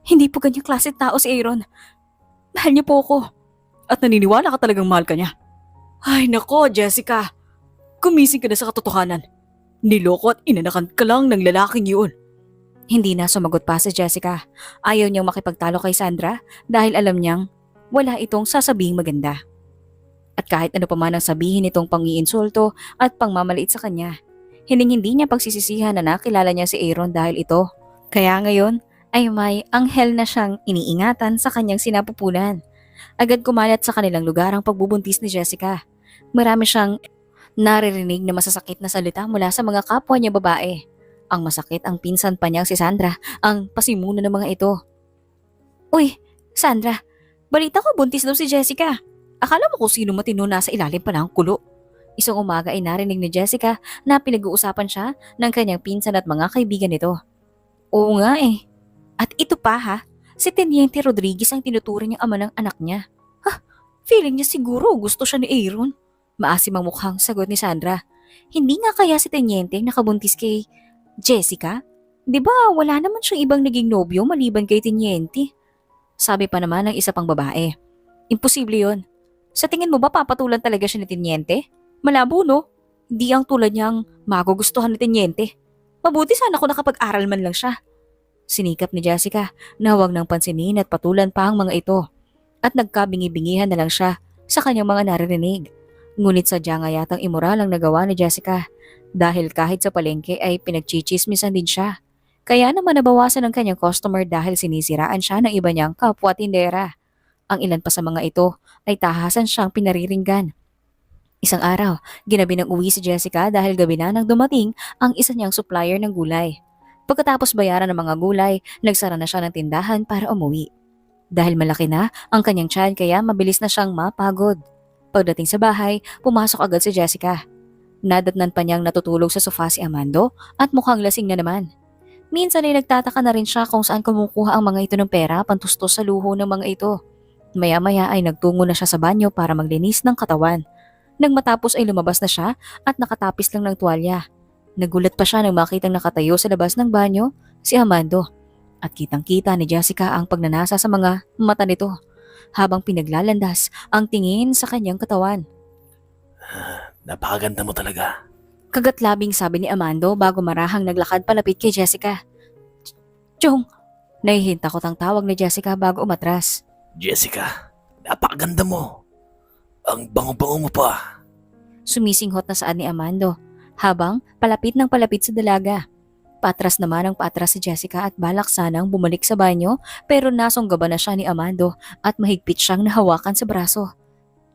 [SPEAKER 1] Hindi po ganyang klase tao si Aaron. Mahal niya po ako. At naniniwala ka talagang mahal ka niya. Ay nako, Jessica. Gumising ka na sa katotohanan. Niloko at inanakan ka lang ng lalaking yun. Hindi na sumagot pa si Jessica. Ayaw niyang makipagtalo kay Sandra dahil alam niyang wala itong sasabihing maganda. At kahit ano pa man ang sabihin nitong pangiinsulto at pangmamaliit sa kanya, hindi niya pagsisisihan na nakilala niya si Aaron dahil ito. Kaya ngayon ay may anghel na siyang iniingatan sa kanyang sinapupunan. Agad kumalat sa kanilang lugar ang pagbubuntis ni Jessica. Marami siyang naririnig na masasakit na salita mula sa mga kapwa niya babae. Ang masakit ang pinsan pa niyang si Sandra, ang pasimuno ng mga ito. Uy, Sandra, balita ko buntis daw si Jessica. Akala mo kung sino matino nasa ilalim pa ng kulo. Isang umaga ay narinig ni Jessica na pinag-uusapan siya ng kanyang pinsan at mga kaibigan nito. Oo nga eh. At ito pa ha, si Teniente Rodriguez ang tinuturing niyang ama ng anak niya. Ha, feeling niya siguro gusto siya ni Aaron. Maasim ang mukhang sagot ni Sandra. Hindi nga kaya si Teniente nakabuntis kay Jessica? Di ba wala naman siyang ibang naging nobyo maliban kay Teniente? Sabi pa naman ng isa pang babae. Imposible yon. Sa tingin mo ba papatulan talaga siya ni Teniente? Malabo no? Di ang tulad niyang magugustuhan ni Teniente. Mabuti sana kung nakapag-aral man lang siya. Sinikap ni Jessica na huwag nang pansinin at patulan pa ang mga ito. At nagkabingi-bingihan na lang siya sa kanyang mga naririnig. Ngunit sadya nga yatang imoral ang nagawa ni Jessica dahil kahit sa palengke ay pinagchichismisan din siya. Kaya naman nabawasan ang kanyang customer dahil sinisiraan siya ng iba niyang kapwa tindera. Ang ilan pa sa mga ito ay tahasan siyang pinariringgan. Isang araw, ginabi ng uwi si Jessica dahil gabi na nang dumating ang isa niyang supplier ng gulay. Pagkatapos bayaran ng mga gulay, nagsara na siya ng tindahan para umuwi. Dahil malaki na ang kanyang tiyan kaya mabilis na siyang mapagod. Pagdating sa bahay, pumasok agad si Jessica. Nadatnan pa niyang natutulog sa sofa si Amando at mukhang lasing na naman. Minsan ay nagtataka na rin siya kung saan kumukuha ang mga ito ng pera pantustos sa luho ng mga ito. Maya-maya ay nagtungo na siya sa banyo para maglinis ng katawan. Nang matapos ay lumabas na siya at nakatapis lang ng tuwalya. Nagulat pa siya nang makitang nakatayo sa labas ng banyo si Amando. At kitang-kita ni Jessica ang pagnanasa sa mga mata nito habang pinaglalandas ang tingin sa kanyang katawan.
[SPEAKER 2] Napakaganda mo talaga.
[SPEAKER 1] Kagatlabing sabi ni Amando bago marahang naglakad palapit kay Jessica. Chong! Nahihintakot ang tawag ni Jessica bago umatras.
[SPEAKER 2] Jessica, napakaganda mo. Ang bango-bango mo pa.
[SPEAKER 1] Sumisinghot na saan ni Amando habang palapit ng palapit sa dalaga. Patras naman ang patras si Jessica at balak sanang bumalik sa banyo pero nasunggaban na siya ni Amando at mahigpit siyang nahawakan sa braso.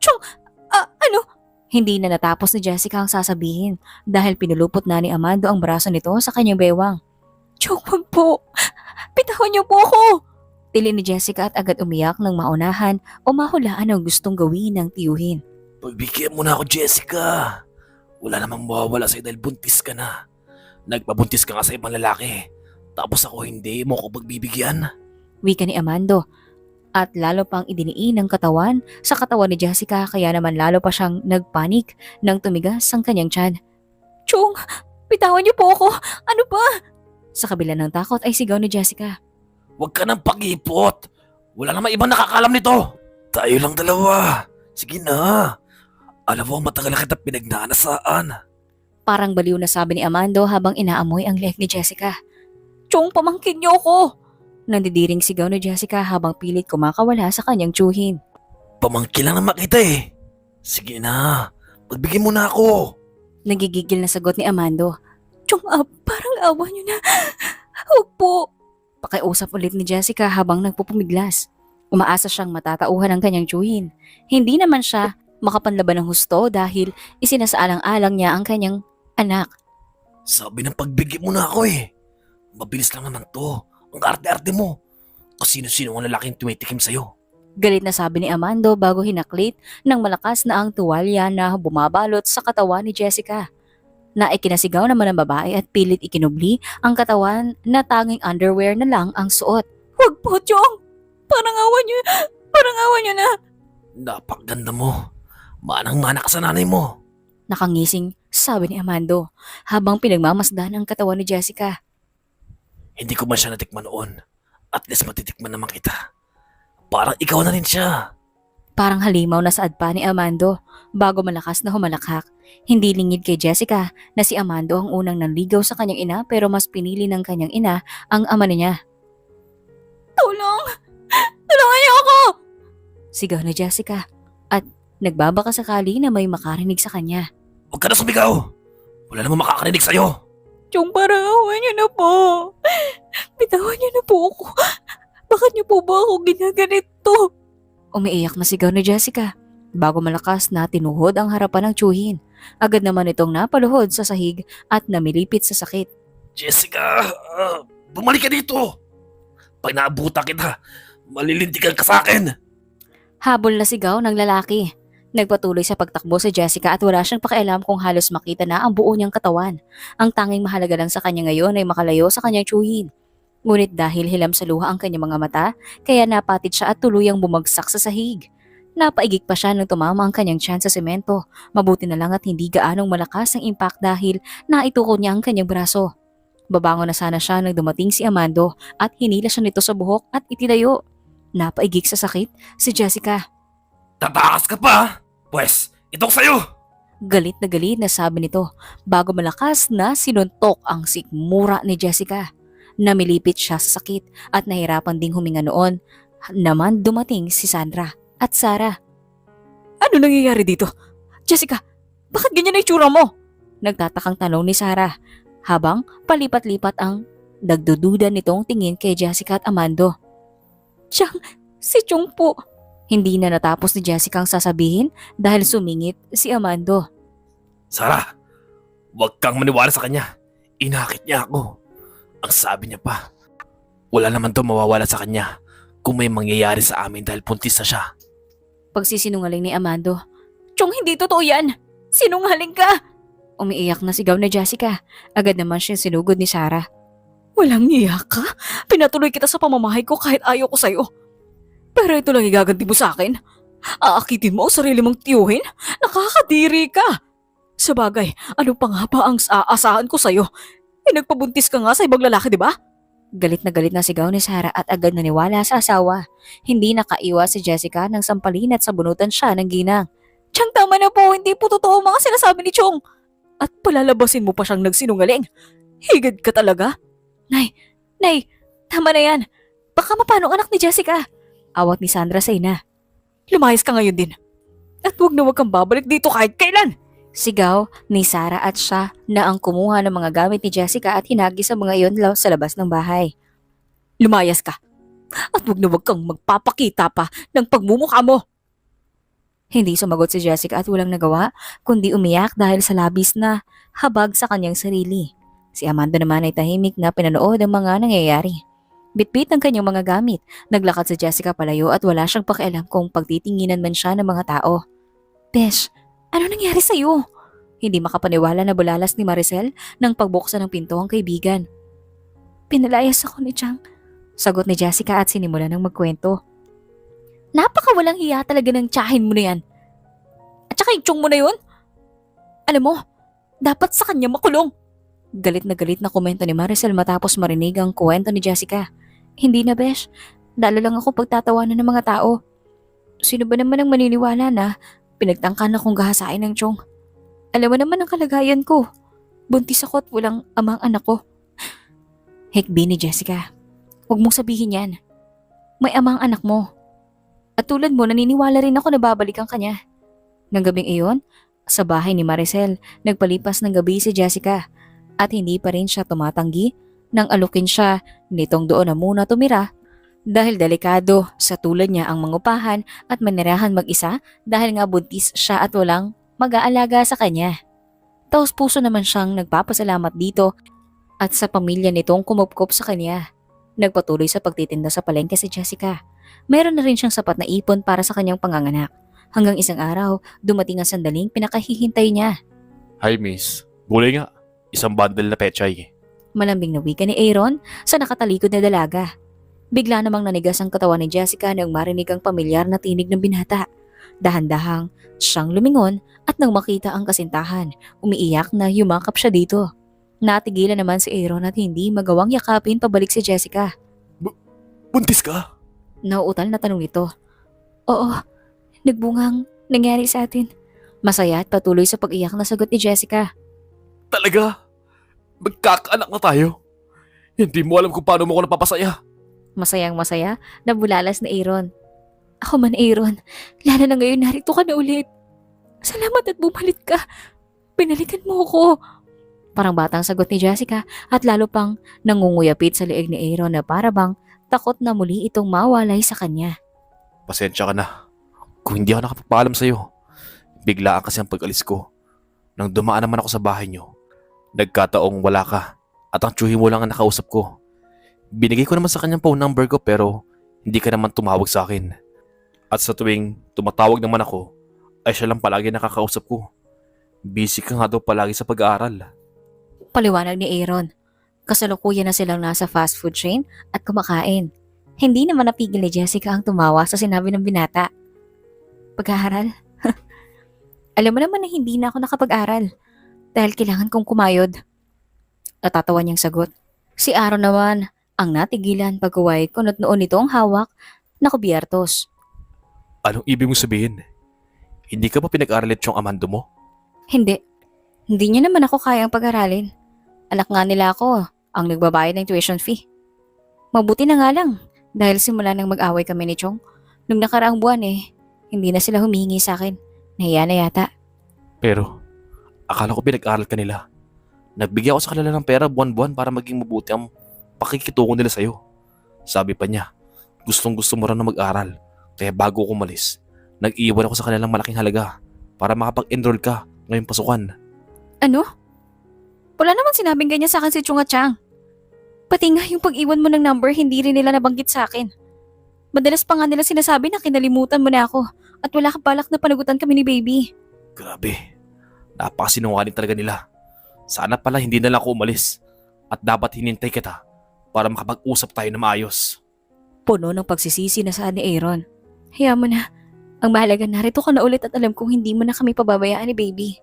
[SPEAKER 1] Chong! Ano? Hindi na natapos ni Jessica ang sasabihin dahil pinulupot na ni Amando ang braso nito sa kanyang bewang. Chong, wag po! Pitahon niyo po ako! Tili ni Jessica at agad umiyak nang maunahan o mahulaan ang gustong gawin ng tiyuhin.
[SPEAKER 2] Pagbigyan mo na ako, Jessica. Wala namang mawawala sa'yo dahil buntis ka na. Nagpabuntis ka nga sa ibang lalaki. Tapos ako hindi mo ako pagbibigyan.
[SPEAKER 1] Wika ni Amando. At lalo pang idiniin ang katawan sa katawan ni Jessica kaya naman lalo pa siyang nagpanik nang tumigas ang kanyang tiyan. Chong, bitawan niyo po ako! Ano ba? Sa kabila ng takot ay sigaw ni Jessica.
[SPEAKER 2] Huwag ka nang pag-ipot. Wala namang ibang nakakalam nito. Tayo lang dalawa. Sige na. Alam mo, matagal na kita pinagnanasaan.
[SPEAKER 1] Parang baliw na sabi ni Amando habang inaamoy ang leeg ni Jessica. Chong, pamangkin niyo ako! Nandidiring sigaw ni Jessica habang pilit kumakawala sa kanyang tiyuhin.
[SPEAKER 2] Pamangkin lang naman kita eh. Sige na. Pagbigyan mo na ako.
[SPEAKER 1] Nagigigil na sagot ni Amando. Chong, parang awa niyo na. Huwag po. Pakiusap ulit ni Jessica habang nagpupumiglas. Umaasa siyang matatauhan ang kanyang tiyuhin. Hindi naman siya makapanlaban ng husto dahil isinasaalang-alang niya ang kanyang anak.
[SPEAKER 2] Sabi ng pagbigyan mo na ako eh. Mabilis lang naman to. Ang arte-arte mo. Kung sino-sino ang lalaking tumitikim sa'yo.
[SPEAKER 1] Galit na sabi ni Amando bago hinaklit ng malakas na ang tuwalya na bumabalot sa katawan ni Jessica. Na ikinasigaw naman ng babae at pilit ikinubli ang katawan na tanging underwear na lang ang suot. Huwag po, Chong! Parang awan niyo na!
[SPEAKER 2] Napakaganda mo. Manang-mana ka sa nanay mo.
[SPEAKER 1] Nakangising sabi ni Amando habang pinagmamasdan ang katawan ni Jessica.
[SPEAKER 2] Hindi ko man siya natikman noon. At least matitikman naman kita. Parang ikaw na rin siya.
[SPEAKER 1] Parang halimaw na saad pa ni Amando bago malakas na humalakhak. Hindi lingid kay Jessica na si Amando ang unang nanligaw sa kanyang ina pero mas pinili ng kanyang ina ang ama niya. Tulong! Tulungan niyo ako! Sigaw ni Jessica at nagbabaka sakali na may makarinig sa kanya.
[SPEAKER 2] Huwag ka na sumigaw. Wala namang makakarinig sa'yo.
[SPEAKER 1] Chong, parang awan niyo na po. Bitawan niyo na po ako. Bakit niyo po ba ako ginaganito? Umiiyak na sigaw ni Jessica bago malakas na tinuhod ang harapan ng tiyuhin. Agad naman itong napaluhod sa sahig at namilipit sa sakit.
[SPEAKER 2] Jessica, bumalik ka dito. Pag naabutan kita, malilintikan ka sa akin.
[SPEAKER 1] Habol na sigaw ng lalaki. Nagpatuloy sa pagtakbo si Jessica at wala siyang pakialam kung halos makita na ang buo niyang katawan. Ang tanging mahalaga lang sa kanya ngayon ay makalayo sa kanyang tiyuhin. Ngunit dahil hilam sa luha ang kanyang mga mata, kaya napatid siya at tuluyang bumagsak sa sahig. Napaigik pa siya nang tumama ang kanyang tiyan sa semento. Mabuti na lang at hindi gaanong malakas ang impact dahil naitukod niya ang kanyang braso. Babangon na sana siya nang dumating si Amando at hinila siya nito sa buhok at itinayo. Napaigik sa sakit si Jessica.
[SPEAKER 2] Tatakas ka pa? Pwes, itong sa'yo.
[SPEAKER 1] Galit na sabi nito bago malakas na sinuntok ang sikmura ni Jessica. Namilipit siya sa sakit at nahirapan ding huminga noon. Naman dumating si Sandra at Sarah. Ano nangyayari dito? Jessica, bakit ganyan ang itsura mo? Nagtatakang tanong ni Sarah habang palipat-lipat ang nagdududa nitong tingin kay Jessica at Amando. Chang, si Chong po. Hindi na natapos ni Jessica ang sasabihin dahil sumingit si Amando.
[SPEAKER 2] Sarah, huwag kang maniwala sa kanya. Inakit niya ako. Ang sabi niya pa, wala naman to mawawala sa kanya kung may mangyayari sa amin dahil puntis na siya.
[SPEAKER 1] Pagsisinungaling ni Amando. Chong, hindi totoo yan! Sinungaling ka! Umiiyak na sigaw na Jessica. Agad naman siyang sinugod ni Sarah. Walang iyak ka? Pinatuloy kita sa pamamahay ko kahit ayaw ko sa'yo. Pero ito lang igaganti mo sa akin. Aakitin mo ang sarili mong tiyuhin? Nakakadiri ka! Sabagay, ano pa nga ba ang aasahan ko sa'yo? Nagpabuntis ka nga sa ibang lalaki, di ba? Galit na sigaw ni Sarah at agad naniwala sa asawa. Hindi nakaiwas si Jessica nang sampalin at sabunutan siya ng ginang. Chang, tama na po, hindi po totoo ang mga sinasabi ni Chong. At palalabasin mo pa siyang nagsinungaling. Higad ka talaga? Nay, tama na yan. Baka mapano anak ni Jessica. Awat ni Sandra sa ina. Lumayas ka ngayon din. At huwag kang babalik dito kahit kailan. Sigaw ni Sarah at siya na ang kumuha ng mga gamit ni Jessica at hinagi sa mga iyon sa labas ng bahay. Lumayas ka. At huwag kang magpapakita pa ng pagmumukha mo. Hindi sumagot si Jessica at walang nagawa kundi umiyak dahil sa labis na habag sa kanyang sarili. Si Amanda naman ay tahimik na pinanood ang mga nangyayari. Bitbit ang kanyang mga gamit. Naglakad si Jessica palayo at wala siyang pakialam kung pagtitinginan man siya ng mga tao. Besh, ano nangyari sa'yo? Hindi makapaniwala na bulalas ni Maricel nang pagbuksan ng pinto ang kaibigan. Pinalayas ako ni Chang. Sagot ni Jessica at sinimula ng magkwento. Napakawalang hiya talaga ng tiyahin mo na yan. At saka yung Chong mo na yun? Alam mo, dapat sa kanya makulong. Galit na komento ni Maricel matapos marinig ang kwento ni Jessica. Hindi na, Besh. Dalo lang ako pagtatawanan ng mga tao. Sino ba naman ang maniniwala na pinagtangkan akong gahasain ng Chong? Alam mo naman ang kalagayan ko. Buntis ako at walang amang anak ko. Hikbi ni Jessica. Huwag mong sabihin yan. May amang anak mo. At tulad mo, naniniwala rin ako na babalikan ka niya. Nang gabing iyon, sa bahay ni Maricel, nagpalipas ng gabi si Jessica at hindi pa rin siya tumatanggi nang alukin siya nitong doon na muna tumira dahil delikado sa tulad niya ang mangupahan at manirahan mag-isa dahil nga buntis siya at walang mag-aalaga sa kanya. Taos puso naman siyang nagpapasalamat dito at sa pamilya nitong kumupkop sa kanya. Nagpatuloy sa pagtitinda sa palengke si Jessica. Meron na rin siyang sapat na ipon para sa kanyang panganganak. Hanggang isang araw, dumating ang sandaling pinakahihintay niya.
[SPEAKER 2] Hi miss, gulay nga. Isang bundle na pechay.
[SPEAKER 1] Malambing na wika ni Aaron sa nakatalikod na dalaga. Bigla namang nanigas ang katawan ni Jessica nang marinig ang pamilyar na tinig ng binata. Dahan-dahang siyang lumingon at nang makita ang kasintahan, umiiyak na yumakap siya dito. Natigilan naman si Aaron at hindi magawang yakapin pabalik si Jessica.
[SPEAKER 2] Buntis ka?
[SPEAKER 1] Nauutal na tanong nito. Oo, nagbungang nangyari sa atin. Masaya at patuloy sa pag-iyak na sagot ni Jessica.
[SPEAKER 2] Talaga? Magkakaanak na tayo? Hindi mo alam kung paano mo ko napapasaya.
[SPEAKER 1] Masayang masaya na bulalas na Aaron. Ako man Aaron, lalo na ngayon narito ka na ulit. Salamat at bumalik ka. Pinalikan mo ako. Parang batang sagot ni Jessica at lalo pang nangunguyapit sa leeg ni Aaron na para bang takot na muli itong mawalay sa kanya.
[SPEAKER 2] Pasensya ka na. Kung hindi ako nakapagpaalam sa'yo, biglaan kasi ang pag-alis ko. Nang dumaan naman ako sa bahay niyo, nagkataong wala ka at ang tsuhi mo lang ang nakausap ko. Binigay ko naman sa kanyang phone number ko pero hindi ka naman tumawag sa akin. At sa tuwing tumatawag naman ako, ay siya lang palagi nakakausap ko. Busy ka nga daw palagi sa pag-aaral.
[SPEAKER 1] Paliwanag ni Aaron. Kasalukuyan na silang nasa fast food chain at kumakain. Hindi naman napigil ni Jessica ang tumawa sa sinabi ng binata. Pag-aaral? Alam mo naman na hindi na ako nakapag-aral dahil kailangan kong kumayod. Natatawa niyang sagot. Si Aaron naman ang natigilan pag-uway kunot noon nito ang hawak na kubyertos.
[SPEAKER 2] Anong ibig mong sabihin? Hindi ka ba pinag-aralit yung amando mo?
[SPEAKER 1] Hindi. Hindi niya naman ako kayang pag-aralin. Anak nga nila ako ang nagbabayad ng tuition fee. Mabuti na nga lang dahil simula nang mag-away kami ni Chong. Nung nakaraang buwan hindi na sila humihingi sa akin. Nahiya na yata.
[SPEAKER 2] Pero, akala ko pinag-aral ka nila. Nagbigay ako sa kanila ng pera buwan-buwan para maging mabuti ang pakikitungo nila sa'yo. Sabi pa niya, gustong gusto mo raw na mag-aral. Kaya bago ko umalis, nag-iwan ako sa kanilang malaking halaga para makapag-enroll ka ngayong pasukan.
[SPEAKER 1] Ano? Wala naman sinabing ganyan sa akin si Chong at Chang. Pati nga yung pag-iwan mo ng number hindi rin nila nabanggit sa akin. Madalas pa nga nila sinasabi na kinalimutan mo na ako at wala kang balak na panagutan kami ni baby.
[SPEAKER 2] Grabe, napakasinungaling talaga nila. Sana pala hindi na lang ako umalis at dapat hinintay kita para makapag-usap tayo na maayos.
[SPEAKER 1] Puno ng pagsisisi na saan ni Aaron. Hayaan mo na. Ang mahalaga narito ka na ulit at alam kong hindi mo na kami pababayaan ni baby.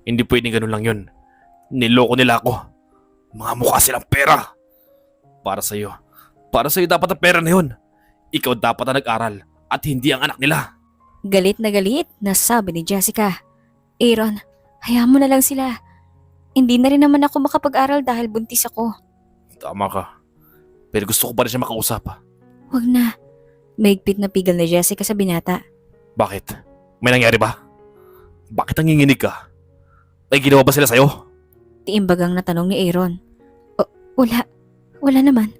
[SPEAKER 2] Hindi pwedeng ganun lang yun. Niloko nila ako. Mga mukha silang pera. Para sa'yo dapat ang pera na yun. Ikaw dapat na nag-aral at hindi ang anak nila.
[SPEAKER 1] Galit na sabi ni Jessica. Aaron, hayaan mo na lang sila. Hindi na rin naman ako makapag-aral dahil buntis ako.
[SPEAKER 2] Tama ka. Pero gusto ko pa rin siya makausap.
[SPEAKER 1] Huwag na. Mahigpit na pigil ni Jessica sa binata.
[SPEAKER 2] Bakit? May nangyari ba? Bakit nanginginig ka? Ay ginawa ba sila sa'yo?
[SPEAKER 1] Tiimbagang na tanong ni Aaron. Wala. Wala naman.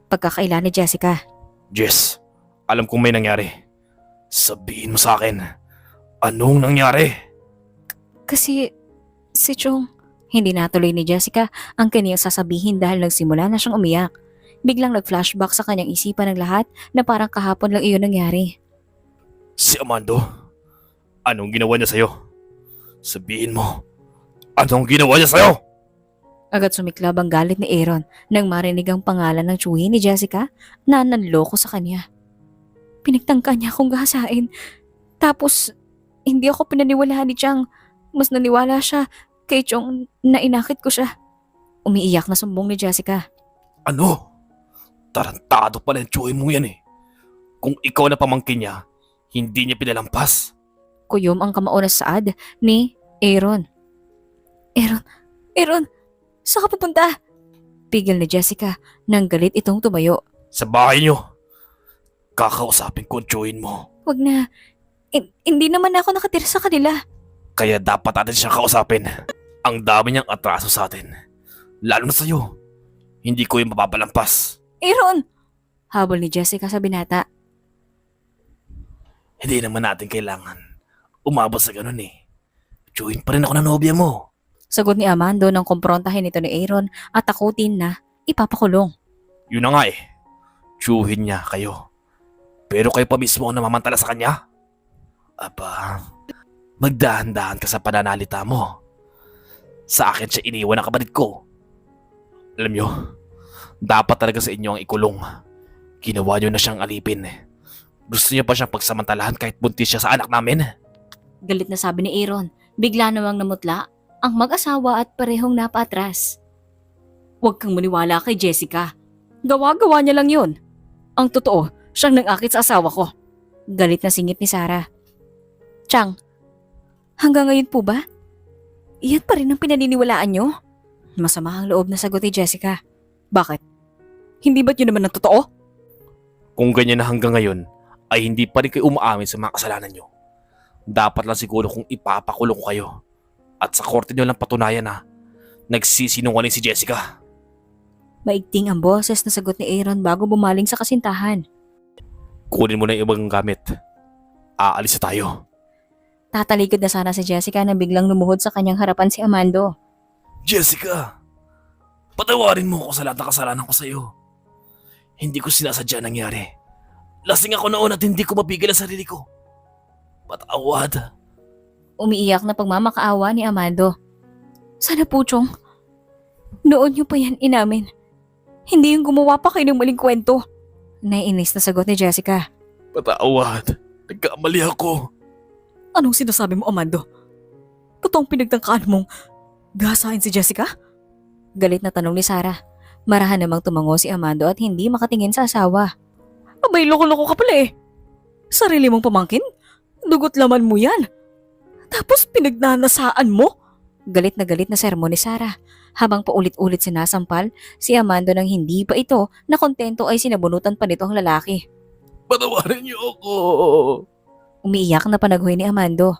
[SPEAKER 1] Pagkakaila ni Jessica.
[SPEAKER 2] Jess, alam kong may nangyari. Sabihin mo sa akin, anong nangyari?
[SPEAKER 1] Kasi si Chong. Hindi natuloy ni Jessica ang kaniyang sasabihin dahil nagsimula na siyang umiyak. Biglang nag-flashback sa kanyang isipan ng lahat na parang kahapon lang iyon nangyari.
[SPEAKER 2] Si Amando, anong ginawa niya sa'yo? Sabihin mo, anong ginawa niya sa'yo?
[SPEAKER 1] Agad sumiklab ang galit ni Aaron nang marinig ang pangalan ng tsuhi ni Jessica na nanloko sa kanya. Pinagtangka niya akong gahasain. Tapos, hindi ako pinaniwalaan ni Chang. Mas naniwala siya kay Chong na inakit ko siya. Umiiyak na sumbong ni Jessica.
[SPEAKER 2] Ano? Tarantado pala yung tsuhin mo yan eh. Kung ikaw na pamangkin niya, hindi niya pinalampas.
[SPEAKER 1] Kuyom ang kamao na saad ni Aaron. Aaron, saan ka pupunta? Pigil ni Jessica nang galit itong tumayo.
[SPEAKER 2] Sa bahay niyo. Kakausapin ko ang tsuhin mo.
[SPEAKER 1] Wag na. Hindi naman ako nakatira sa kanila.
[SPEAKER 2] Kaya dapat natin siyang kausapin. Ang dami niyang atraso sa atin. Lalo na sa'yo. Hindi ko yung mapapalampas.
[SPEAKER 1] Aaron! Habol ni Jessica sa binata.
[SPEAKER 2] Hindi naman natin kailangan umabot sa ganun eh. Tsuhin pa rin ako ng nobya mo.
[SPEAKER 1] Sagot ni Amando nang kumprontahin ito ni Aaron at takutin na ipapakulong.
[SPEAKER 2] Yun na nga eh. tiyuhin niya kayo. Pero kayo pa mismo ang namamantala sa kanya? Aba, magdahan-dahan ka sa pananalita mo. Sa akin siya iniwan ng kapatid ko. Alam niyo, dapat talaga sa inyo ang ikulong. Ginawa niyo na siyang alipin. Gusto niyo pa siyang pagsamantalahan kahit buntis siya sa anak namin?
[SPEAKER 1] Galit na sabi ni Aaron. Bigla namang namutla ang mag-asawa at parehong napaatras. Huwag kang maniwala kay Jessica. Gawa-gawa niya lang yun. Ang totoo, siyang nang-akit sa asawa ko. Galit na singit ni Sarah. Chang, hanggang ngayon po ba? Iyan pa rin ang pinaniniwalaan niyo? Masama ang loob na sagot ni Jessica. Bakit? Hindi ba't yun naman ang totoo?
[SPEAKER 2] Kung ganyan na hanggang ngayon, ay hindi pa rin kayo umaamin sa mga kasalanan niyo. Dapat lang siguro kung ipapakulong ko kayo. At sa korte niyo lang patunayan na nagsisinungaling si Jessica.
[SPEAKER 1] Maigting ang boses na sagot ni Aaron bago bumaling sa kasintahan.
[SPEAKER 2] Kunin mo na yung ibang gamit. Aalis na tayo.
[SPEAKER 1] Tatalikod na sana si Jessica na biglang lumuhod sa kanyang harapan si Amando.
[SPEAKER 2] Jessica, patawarin mo ako sa lahat ng kasalanan ko sa iyo. Hindi ko sinasadya nangyari. Lasing ako noon at hindi ko mapigil ang sarili ko. Patawad.
[SPEAKER 1] Umiiyak na pagmamakaawa ni Amando. Sana po, Chong. Noon niyo pa yan inamin. Hindi yung gumawa pa kayo ng maling kwento. Naiinis na sagot ni Jessica.
[SPEAKER 2] Patawad. Nagkamali ako.
[SPEAKER 1] Anong sinasabi mo, Amando? Totoong pinagtangkaan mong gasain si Jessica? Galit na tanong ni Sarah. Marahan namang tumango si Amando at hindi makatingin sa asawa. Abay, loko-loko ka pala eh. Sarili mong pamangkin? Dugot laman mo yan. Tapos pinagnanasaan mo? Galit na sermon ni Sarah. Habang paulit-ulit sinasampal, si Amando nang hindi pa ito na kontento ay sinabunutan pa nito ang lalaki.
[SPEAKER 2] Patawarin niyo ako.
[SPEAKER 1] Umiiyak na panaghoy ni Amando.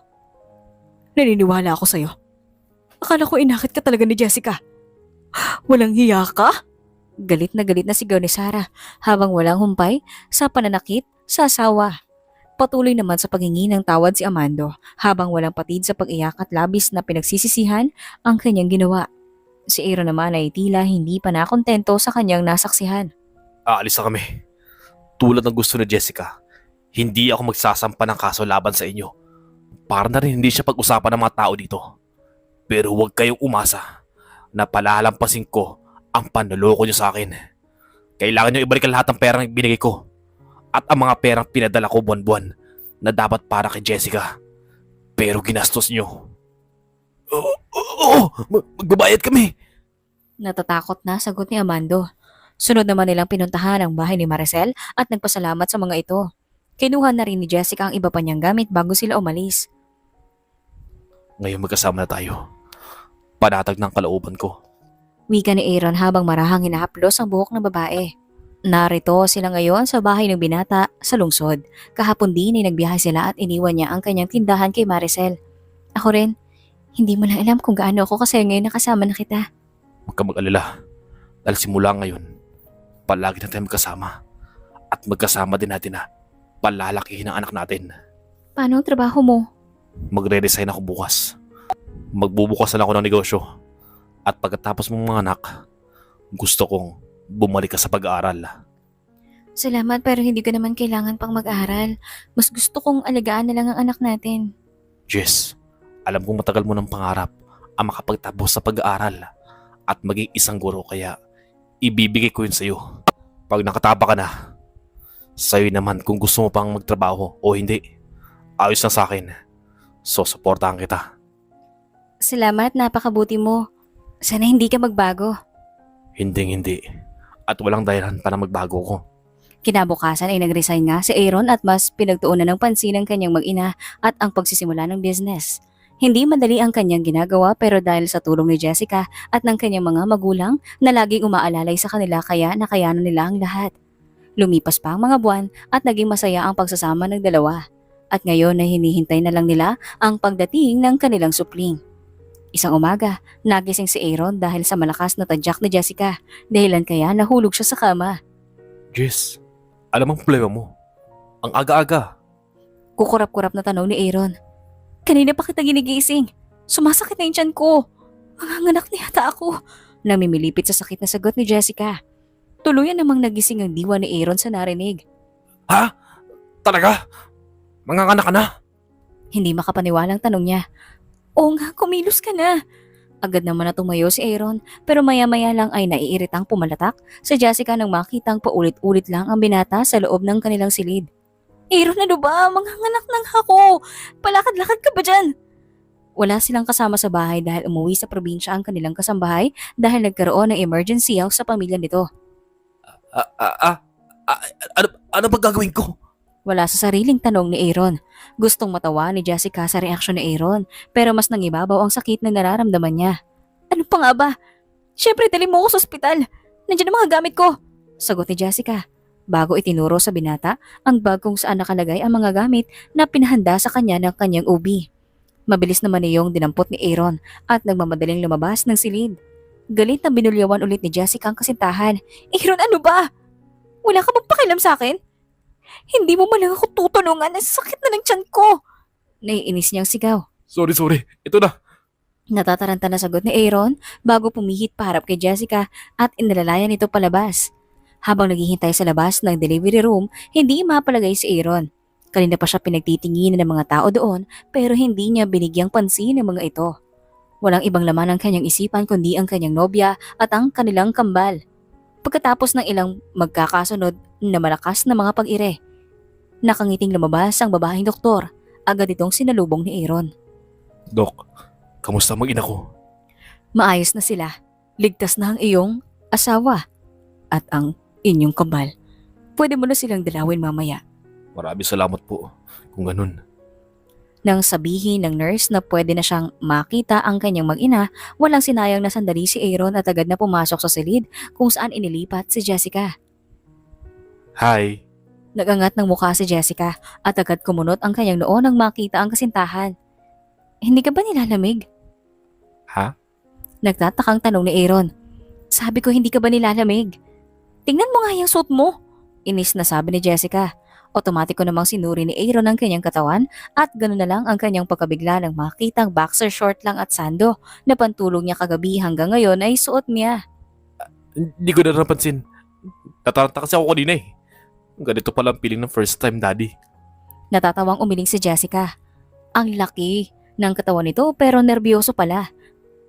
[SPEAKER 1] Naniniwala ako sa'yo. Akala ko inakit ka talaga ni Jessica. Walang hiya ka? Galit na sigaw ni Sarah habang walang humpay sa pananakit sa asawa. Patuloy naman sa paghingi ng tawad si Amando habang walang patid sa pag-iyak at labis na pinagsisisihan ang kanyang ginawa. Si Aaron naman ay tila hindi pa nakontento sa kanyang nasaksihan.
[SPEAKER 2] Aalis na kami. Tulad ng gusto ni Jessica, hindi ako magsasampa ng kaso laban sa inyo. Para na rin hindi siya pag-usapan ng mga tao dito. Pero huwag kayong umasa na palalampasin ko ang panloloko niyo sa akin. Kailangan niyo ibalik ang lahat ng perang binigay ko at ang mga perang pinadala ko buwan-buwan na dapat para kay Jessica. Pero ginastos niyo. Magbabayad kami.
[SPEAKER 1] Natatakot na sagot ni Amando. Sunod naman nilang pinuntahan ang bahay ni Maricel at nagpasalamat sa mga ito. Kinuha na rin ni Jessica ang iba pa niyang gamit bago sila umalis.
[SPEAKER 2] Ngayon magkasama na tayo. Panatag ng kalooban ko.
[SPEAKER 1] Wika ni Aaron habang marahang hinahaplos ang buhok ng babae. Narito sila ngayon sa bahay ng binata sa lungsod. Kahapon din ay nagbiyahe sila at iniwan niya ang kanyang tindahan kay Maricel. Ako rin, hindi mo na alam kung gaano ako kasi ngayon nakasama na kita.
[SPEAKER 2] Huwag ka mag-alala. Dahil simula ngayon, palagi na tayo magkasama. At magkasama din natin na palalakihin ang anak natin.
[SPEAKER 1] Paano ang trabaho mo?
[SPEAKER 2] Magre-resign ako bukas. Magbubukas na ako ng negosyo. At pagkatapos mong mga anak, gusto kong bumalik ka sa pag-aaral.
[SPEAKER 1] Salamat pero hindi ko naman kailangan pang mag-aral. Mas gusto kong alagaan na lang ang anak natin.
[SPEAKER 2] Jess, alam kong matagal mo ng pangarap ang makapagtapos sa pag-aaral at maging isang guro kaya ibibigay ko yun sa'yo. Pag nakatapa ka na, sa'yo naman kung gusto mo pang magtrabaho o hindi. Ayos na sa akin. So, supportahan kita.
[SPEAKER 1] Salamat, napakabuti mo. Sana hindi ka magbago.
[SPEAKER 2] Hindi. At walang dahilan para magbago ko.
[SPEAKER 1] Kinabukasan ay nag-resign nga si Aaron at mas pinagtuunan ng pansin ng kanyang mag-ina at ang pagsisimula ng business. Hindi madali ang kanyang ginagawa pero dahil sa tulong ni Jessica at ng kanyang mga magulang na laging umaalalay sa kanila kaya nakayanan nila ang lahat. Lumipas pa ang mga buwan at naging masaya ang pagsasama ng dalawa. At ngayon na hinihintay na lang nila ang pagdating ng kanilang supling. Isang umaga, nagising si Aaron dahil sa malakas na tadyak ni Jessica, dahilan kaya nahulog siya sa kama.
[SPEAKER 2] Jess, alam ang problema mo. Ang aga-aga.
[SPEAKER 1] Kukurap-kurap na tanong ni Aaron. Kanina pa kita ginigising. Sumasakit na yung tiyan ko. Manganganak na yata ako. Namimilipit sa sakit na sagot ni Jessica. Tuluyan namang nagising ang diwa ni Aaron sa narinig.
[SPEAKER 2] Ha? Talaga? Manganganak ka na?
[SPEAKER 1] Hindi makapaniwalang tanong niya. Oo nga, kumilos ka na. Agad naman na tumayo si Aaron pero maya-maya lang ay naiiritang pumalatak sa Jessica nang makitang paulit-ulit lang ang binata sa loob ng kanilang silid. Aaron, ano ba? Manganganak nang ako! Palakad-lakad ka ba dyan? Wala silang kasama sa bahay dahil umuwi sa probinsya ang kanilang kasambahay dahil nagkaroon ng emergency sa pamilya nito.
[SPEAKER 2] Ah, ah, ah, ah, ano ba gagawin ko?
[SPEAKER 1] Wala sa sariling tanong ni Aaron. Gustong matawa ni Jessica sa reaksyon ni Aaron pero mas nangibabaw ang sakit na nararamdaman niya. Ano pa nga ba? Siyempre, dali mo ako sa ospital. Nandiyan ang mga gamit ko. Sagot ni Jessica. Bago itinuro sa binata ang bag kung saan nakalagay ang mga gamit na pinahanda sa kanya ng kanyang OB. Mabilis naman niyong dinampot ni Aaron at nagmamadaling lumabas ng silid. Galit na binulyawan ulit ni Jessica ang kasintahan. Aaron, ano ba? Wala ka bang pakialam sa akin? Hindi mo man lang ako tutulungan. Ang sakit na ng tiyan ko. Naiinis niyang sigaw.
[SPEAKER 2] Sorry. Ito na.
[SPEAKER 1] Natataranta na sagot ni Aaron bago pumihit paharap kay Jessica at inalalayan ito palabas. Habang naghihintay sa labas ng delivery room, hindi mapalagay si Aaron. Kanina pa siya pinagtitinginan ng mga tao doon pero hindi niya binigyang pansin ng mga ito. Walang ibang laman ang kanyang isipan kundi ang kanyang nobya at ang kanilang kambal. Pagkatapos ng ilang magkakasunod na malakas na mga pag-ire, nakangiting lumabas ang babaeng doktor. Agad itong sinalubong ni Aaron.
[SPEAKER 2] Dok, kamusta mag-ina ko?
[SPEAKER 1] Maayos na sila. Ligtas na ang iyong asawa at ang inyong kambal. Pwede mo na silang dalawin mamaya.
[SPEAKER 2] Maraming salamat po kung ganun.
[SPEAKER 1] Nang sabihin ng nurse na pwede na siyang makita ang kanyang mag-ina, walang sinayang na sandali si Aaron at agad na pumasok sa silid kung saan inilipat si Jessica.
[SPEAKER 2] Hi.
[SPEAKER 1] Nagangat ng mukha si Jessica at agad kumunot ang kanyang noo nang makita ang kasintahan. Hindi ka ba nilalamig?
[SPEAKER 2] Ha?
[SPEAKER 1] Nagtatakang tanong ni Aaron. Sabi ko hindi ka ba nilalamig? Tingnan mo nga yung suit mo. Inis na sabi ni Jessica. Otomatiko namang sinuri ni Aaron ang kanyang katawan at ganoon na lang ang kanyang pagkabigla nang makitang boxer short lang at sando na pantulog niya kagabi hanggang ngayon ay suot niya.
[SPEAKER 2] Hindi ko na napansin. Nataranta kasi ako kanina eh. Ganito pala ang feeling ng first time, daddy.
[SPEAKER 1] Natatawang umiling si Jessica. Ang laki ng katawan nito pero nerbiyoso pala.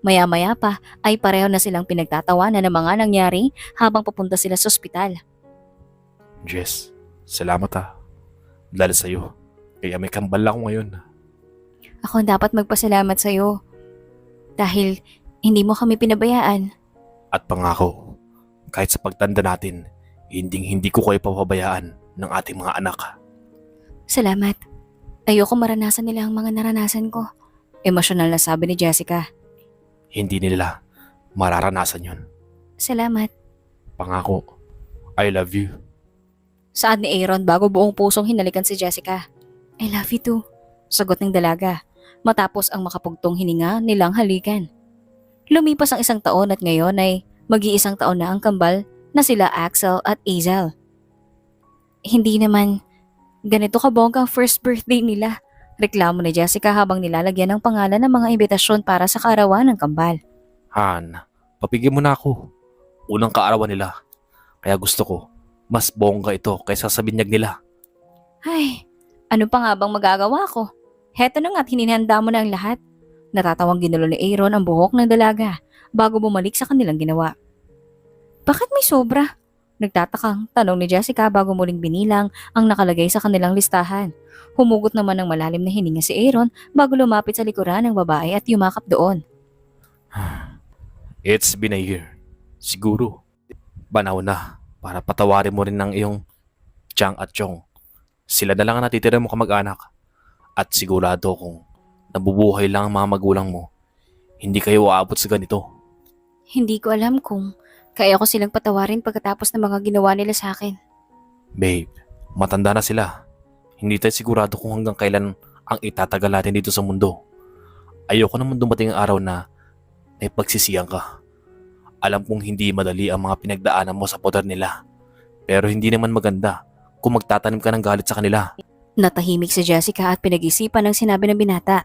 [SPEAKER 1] Maya-maya pa ay pareho na silang pinagtatawanan ng mga nangyari habang papunta sila sa ospital.
[SPEAKER 2] Jess, salamat ha. Dahil sa'yo. Kaya may kambal ako ngayon.
[SPEAKER 1] Ako ang dapat magpasalamat sa'yo. Dahil hindi mo kami pinabayaan.
[SPEAKER 2] At pangako, kahit sa pagtanda natin, hindi ko kayo papabayaan ng ating mga anak.
[SPEAKER 1] Salamat. Ayoko maranasan nila ang mga naranasan ko. Emosyonal na sabi ni Jessica.
[SPEAKER 2] Hindi nila mararanasan yun.
[SPEAKER 1] Salamat.
[SPEAKER 2] Pangako, I love you.
[SPEAKER 1] Saad ni Aaron bago buong pusong hinalikan si Jessica. I love you too. Sagot ng dalaga. Matapos ang makapugtong hininga nilang halikan. Lumipas ang 1 taon at ngayon ay mag-iisang taon na ang kambal na sila Axel at Azel. Hindi naman ganito kabongga ang first birthday nila. Reklamo ni Jessica habang nilalagyan ng pangalan ng mga imbitasyon para sa kaarawan ng kambal.
[SPEAKER 2] Han, papigyan mo na ako. Unang kaarawan nila. Kaya gusto ko, mas bongga ito kaysa sa binyag nila.
[SPEAKER 1] Ay, ano pa nga bang magagawa ko? Heto na nga't hininihanda mo na ang lahat. Natatawang ginulo ni Aaron ang buhok ng dalaga bago bumalik sa kanilang ginawa. Bakit may sobra? Nagtatakang tanong ni Jessica bago muling binilang ang nakalagay sa kanilang listahan. Humugot naman ng malalim na hininga si Aaron bago lumapit sa likuran ng babae at yumakap doon.
[SPEAKER 2] It's been a year. Siguro, banaw na para patawarin mo rin ng iyong Chang at Chong. Sila na lang ang natitira mo kamag-anak. At sigurado kung nabubuhay lang ang mga magulang mo, hindi kayo aabot sa ganito.
[SPEAKER 1] Hindi ko alam kung kaya ko silang patawarin pagkatapos ng mga ginawa nila sa akin.
[SPEAKER 2] Babe, matanda na sila. Hindi tayo sigurado kung hanggang kailan ang itatagal natin dito sa mundo. Ayoko naman dumating ang araw na may pagsisiyang ka. Alam kong hindi madali ang mga pinagdaanan mo sa poder nila. Pero hindi naman maganda kung magtatanim ka ng galit sa kanila.
[SPEAKER 1] Natahimik si Jessica at pinag-isipan ng sinabi ng binata.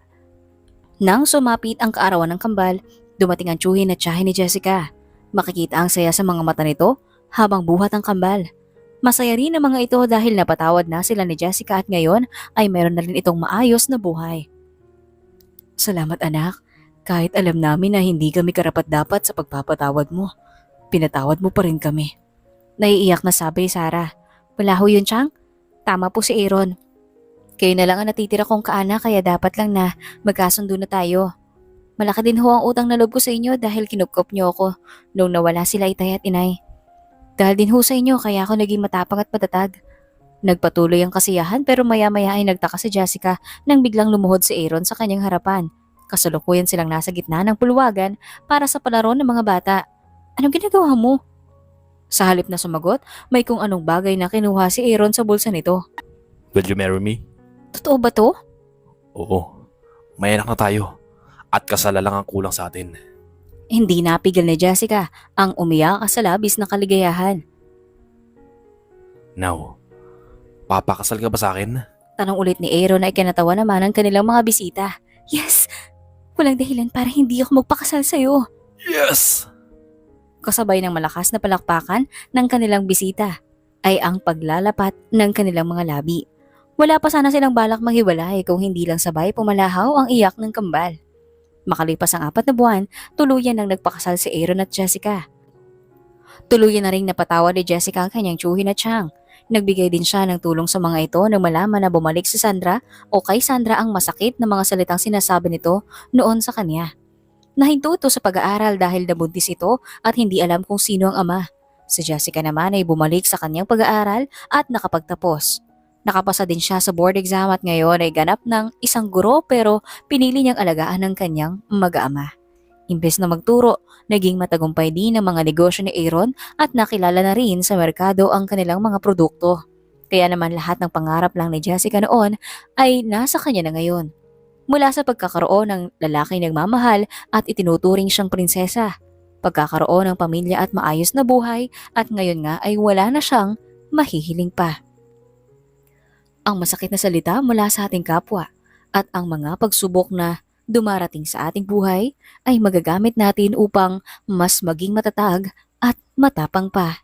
[SPEAKER 1] Nang sumapit ang kaarawan ng kambal, dumating ang tsuhin at tiyahin ni Jessica. Makikita ang saya sa mga mata nito habang buhat ang kambal. Masaya rin ang mga ito dahil napatawad na sila ni Jessica at ngayon ay meron na rin itong maayos na buhay. Salamat anak, kahit alam namin na hindi kami karapat-dapat sa pagpapatawad mo. Pinatawad mo pa rin kami. Naiiyak na sabi Sarah. Wala ho yun, Chang. Tama po si Aaron. Kayo na lang ang natitira kong kaanak kaya dapat lang na magkasundo na tayo. Malaki din ho ang utang na loob ko sa inyo dahil kinupkop niyo ako nung nawala sila itay at inay. Dahil din ho sa inyo kaya ako naging matapang at matatag. Nagpatuloy ang kasiyahan pero maya-maya ay nagtaka si Jessica nang biglang lumuhod si Aaron sa kanyang harapan. Kasalukuyan silang nasa gitna ng puluwagan para sa palaro ng mga bata. Anong ginagawa mo? Sa halip na sumagot, may kung anong bagay na kinuha si Aaron sa bulsa nito.
[SPEAKER 2] Will you marry me?
[SPEAKER 1] Totoo ba to?
[SPEAKER 2] Oo. May anak na tayo. At kasala lang ang kulang sa atin.
[SPEAKER 1] Hindi napigil ni Jessica ang umiyak sa labis na kaligayahan.
[SPEAKER 2] Now, papakasal ka ba sa akin?
[SPEAKER 1] Tanong ulit ni Aaron na ikinatawa naman ang kanilang mga bisita. Yes! Walang dahilan para hindi ako magpakasal sa'yo.
[SPEAKER 2] Yes!
[SPEAKER 1] Kasabay ng malakas na palakpakan ng kanilang bisita ay ang paglalapat ng kanilang mga labi. Wala pa sana silang balak maghiwalay kung hindi lang sabay pumalahaw ang iyak ng kambal. Makalipas ang 4 na buwan, tuluyan nang nagpakasal si Aaron at Jessica. Tuluyan na ring napatawad ni Jessica ang kanyang tiyuhin at Chang. Nagbigay din siya ng tulong sa mga ito nang malaman na bumalik si Sandra o kay Sandra ang masakit na mga salitang sinasabi nito noon sa kanya. Nahinto ito sa pag-aaral dahil nabuntis ito at hindi alam kung sino ang ama. Si Jessica naman ay bumalik sa kanyang pag-aaral at nakapagtapos. Nakapasa din siya sa board exam at ngayon ay ganap ng isang guro pero pinili niyang alagaan ng kanyang mag-ama. Imbes na magturo, naging matagumpay din ang mga negosyo ni Aaron at nakilala na rin sa merkado ang kanilang mga produkto. Kaya naman lahat ng pangarap lang ni Jessica noon ay nasa kanya na ngayon. Mula sa pagkakaroon ng lalaking nagmamahal at itinuturing siyang prinsesa, pagkakaroon ng pamilya at maayos na buhay at ngayon nga ay wala na siyang mahihiling pa. Ang masakit na salita mula sa ating kapwa at ang mga pagsubok na dumarating sa ating buhay ay magagamit natin upang mas maging matatag at matapang pa.